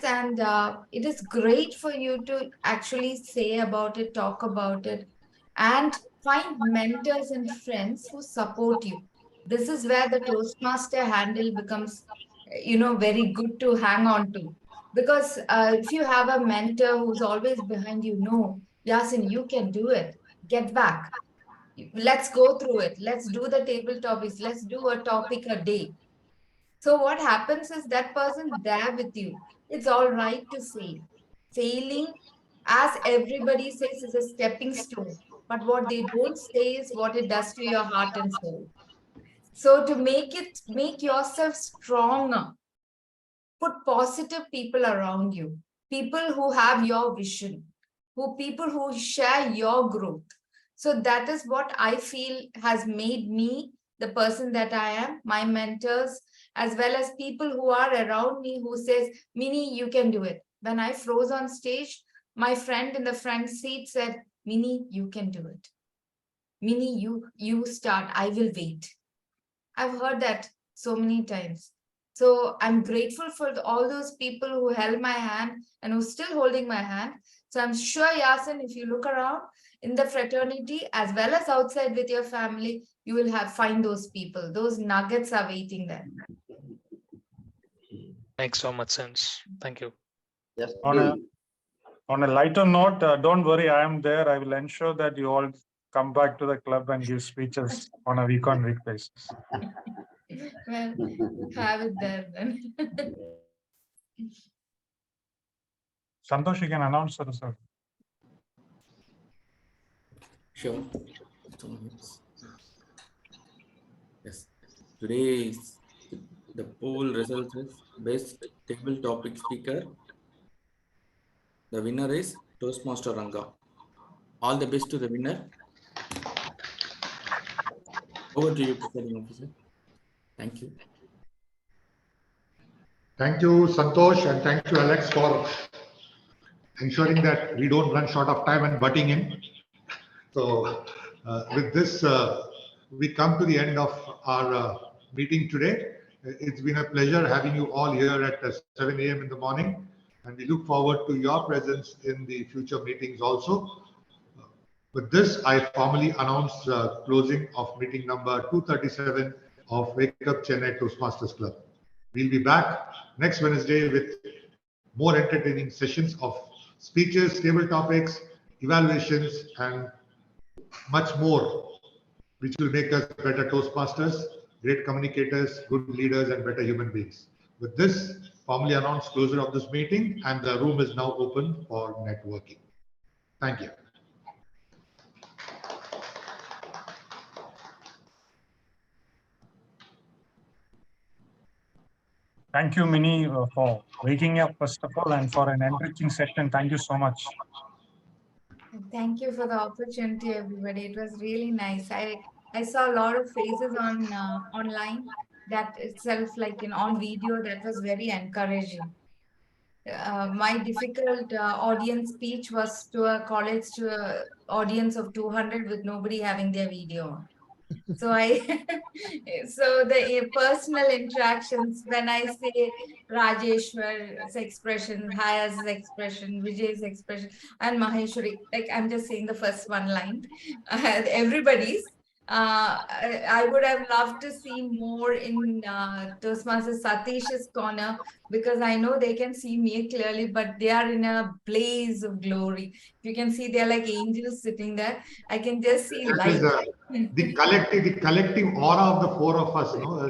S17: and it is great for you to actually say about it, talk about it, and find mentors and friends who support you. This is where the Toastmaster handle becomes, very good to hang on to. Because if you have a mentor who's always behind you, no, Yasin, you can do it. Get back. Let's go through it. Let's do the table topics. Let's do a topic a day. So what happens is that person there with you. It's all right to fail. Failing, as everybody says, is a stepping stone. But what they don't say is what it does to your heart and soul. So to make yourself stronger, put positive people around you, people who have your vision, people who share your growth. So that is what I feel has made me the person that I am, my mentors, as well as people who are around me who says, Mini, you can do it. When I froze on stage, my friend in the front seat said, Mini, you can do it. Mini, you start, I will wait. I've heard that so many times. So I'm grateful for all those people who held my hand and who's still holding my hand. So I'm sure, Yasin, if you look around in the fraternity as well as outside with your family, you will find those people. Those nuggets are waiting there.
S8: Makes so much sense. Thank you.
S20: Yes.
S9: On a lighter note, don't worry, I am there. I will ensure that you all come back to the club and give speeches on a week-on-week basis.
S17: Well, have it there then.
S9: Santosh, you can announce the result.
S2: Sure. Yes. Today the poll results is best table topic speaker. The winner is Toastmaster Ranga. All the best to the winner. Over to you, presiding officer. Thank you.
S4: Thank you, Santosh, and thank you, Alex, for ensuring that we don't run short of time and butting in. So with this, we come to the end of our meeting today. It's been a pleasure having you all here at 7 a.m. in the morning, and we look forward to your presence in the future meetings also. With this, I formally announce closing of meeting number 237 of Wake Up Chennai Toastmasters Club. We'll be back next Wednesday with more entertaining sessions of speeches, table topics, evaluations, and much more, which will make us better Toastmasters, great communicators, good leaders, and better human beings. With this, formally announce closure of this meeting, and the room is now open for networking. Thank you.
S9: Thank you, Mini, for waking up, first of all, and for an enriching session. Thank you so much.
S17: Thank you for the opportunity, everybody. It was really nice. I saw a lot of faces on online. That itself, like on video, that was very encouraging. My difficult audience speech was to a college to a audience of 200 with nobody having their video on. So so the personal interactions, when I say Rajeshwar's expression, Haya's expression, Vijay's expression, and Maheshwari, like I'm just saying the first one line, everybody's. I would have loved to see more in Toastmasters Satish's corner, because I know they can see me clearly, but they are in a blaze of glory. You can see they're like angels sitting there. I can just see light.
S4: The collective aura of the four of us, no?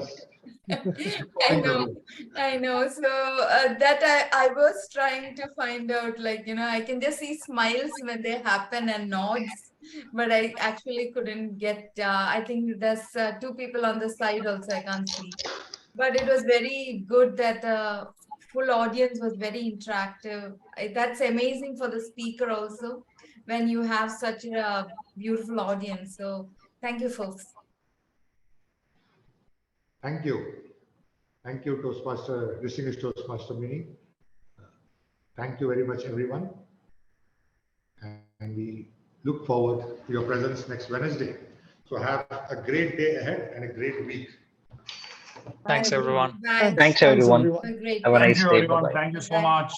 S17: I know. So that I was trying to find out, like, I can just see smiles when they happen and nods, but I actually couldn't get, I think there's two people on the side also I can't see. But it was very good that full audience was very interactive. That's amazing for the speaker also, when you have such a beautiful audience. So thank you, folks.
S4: Thank you. Thank you, Toastmaster, distinguished Toastmaster Mini. Thank you very much, everyone. And we look forward to your presence next Wednesday. So have a great day ahead and a great week.
S8: Thanks, everyone.
S17: Bye.
S16: Thanks, everyone.
S17: Have a great
S16: Have a
S17: day.
S16: nice day.
S9: Everyone.
S16: Bye-bye.
S9: Thank you so much.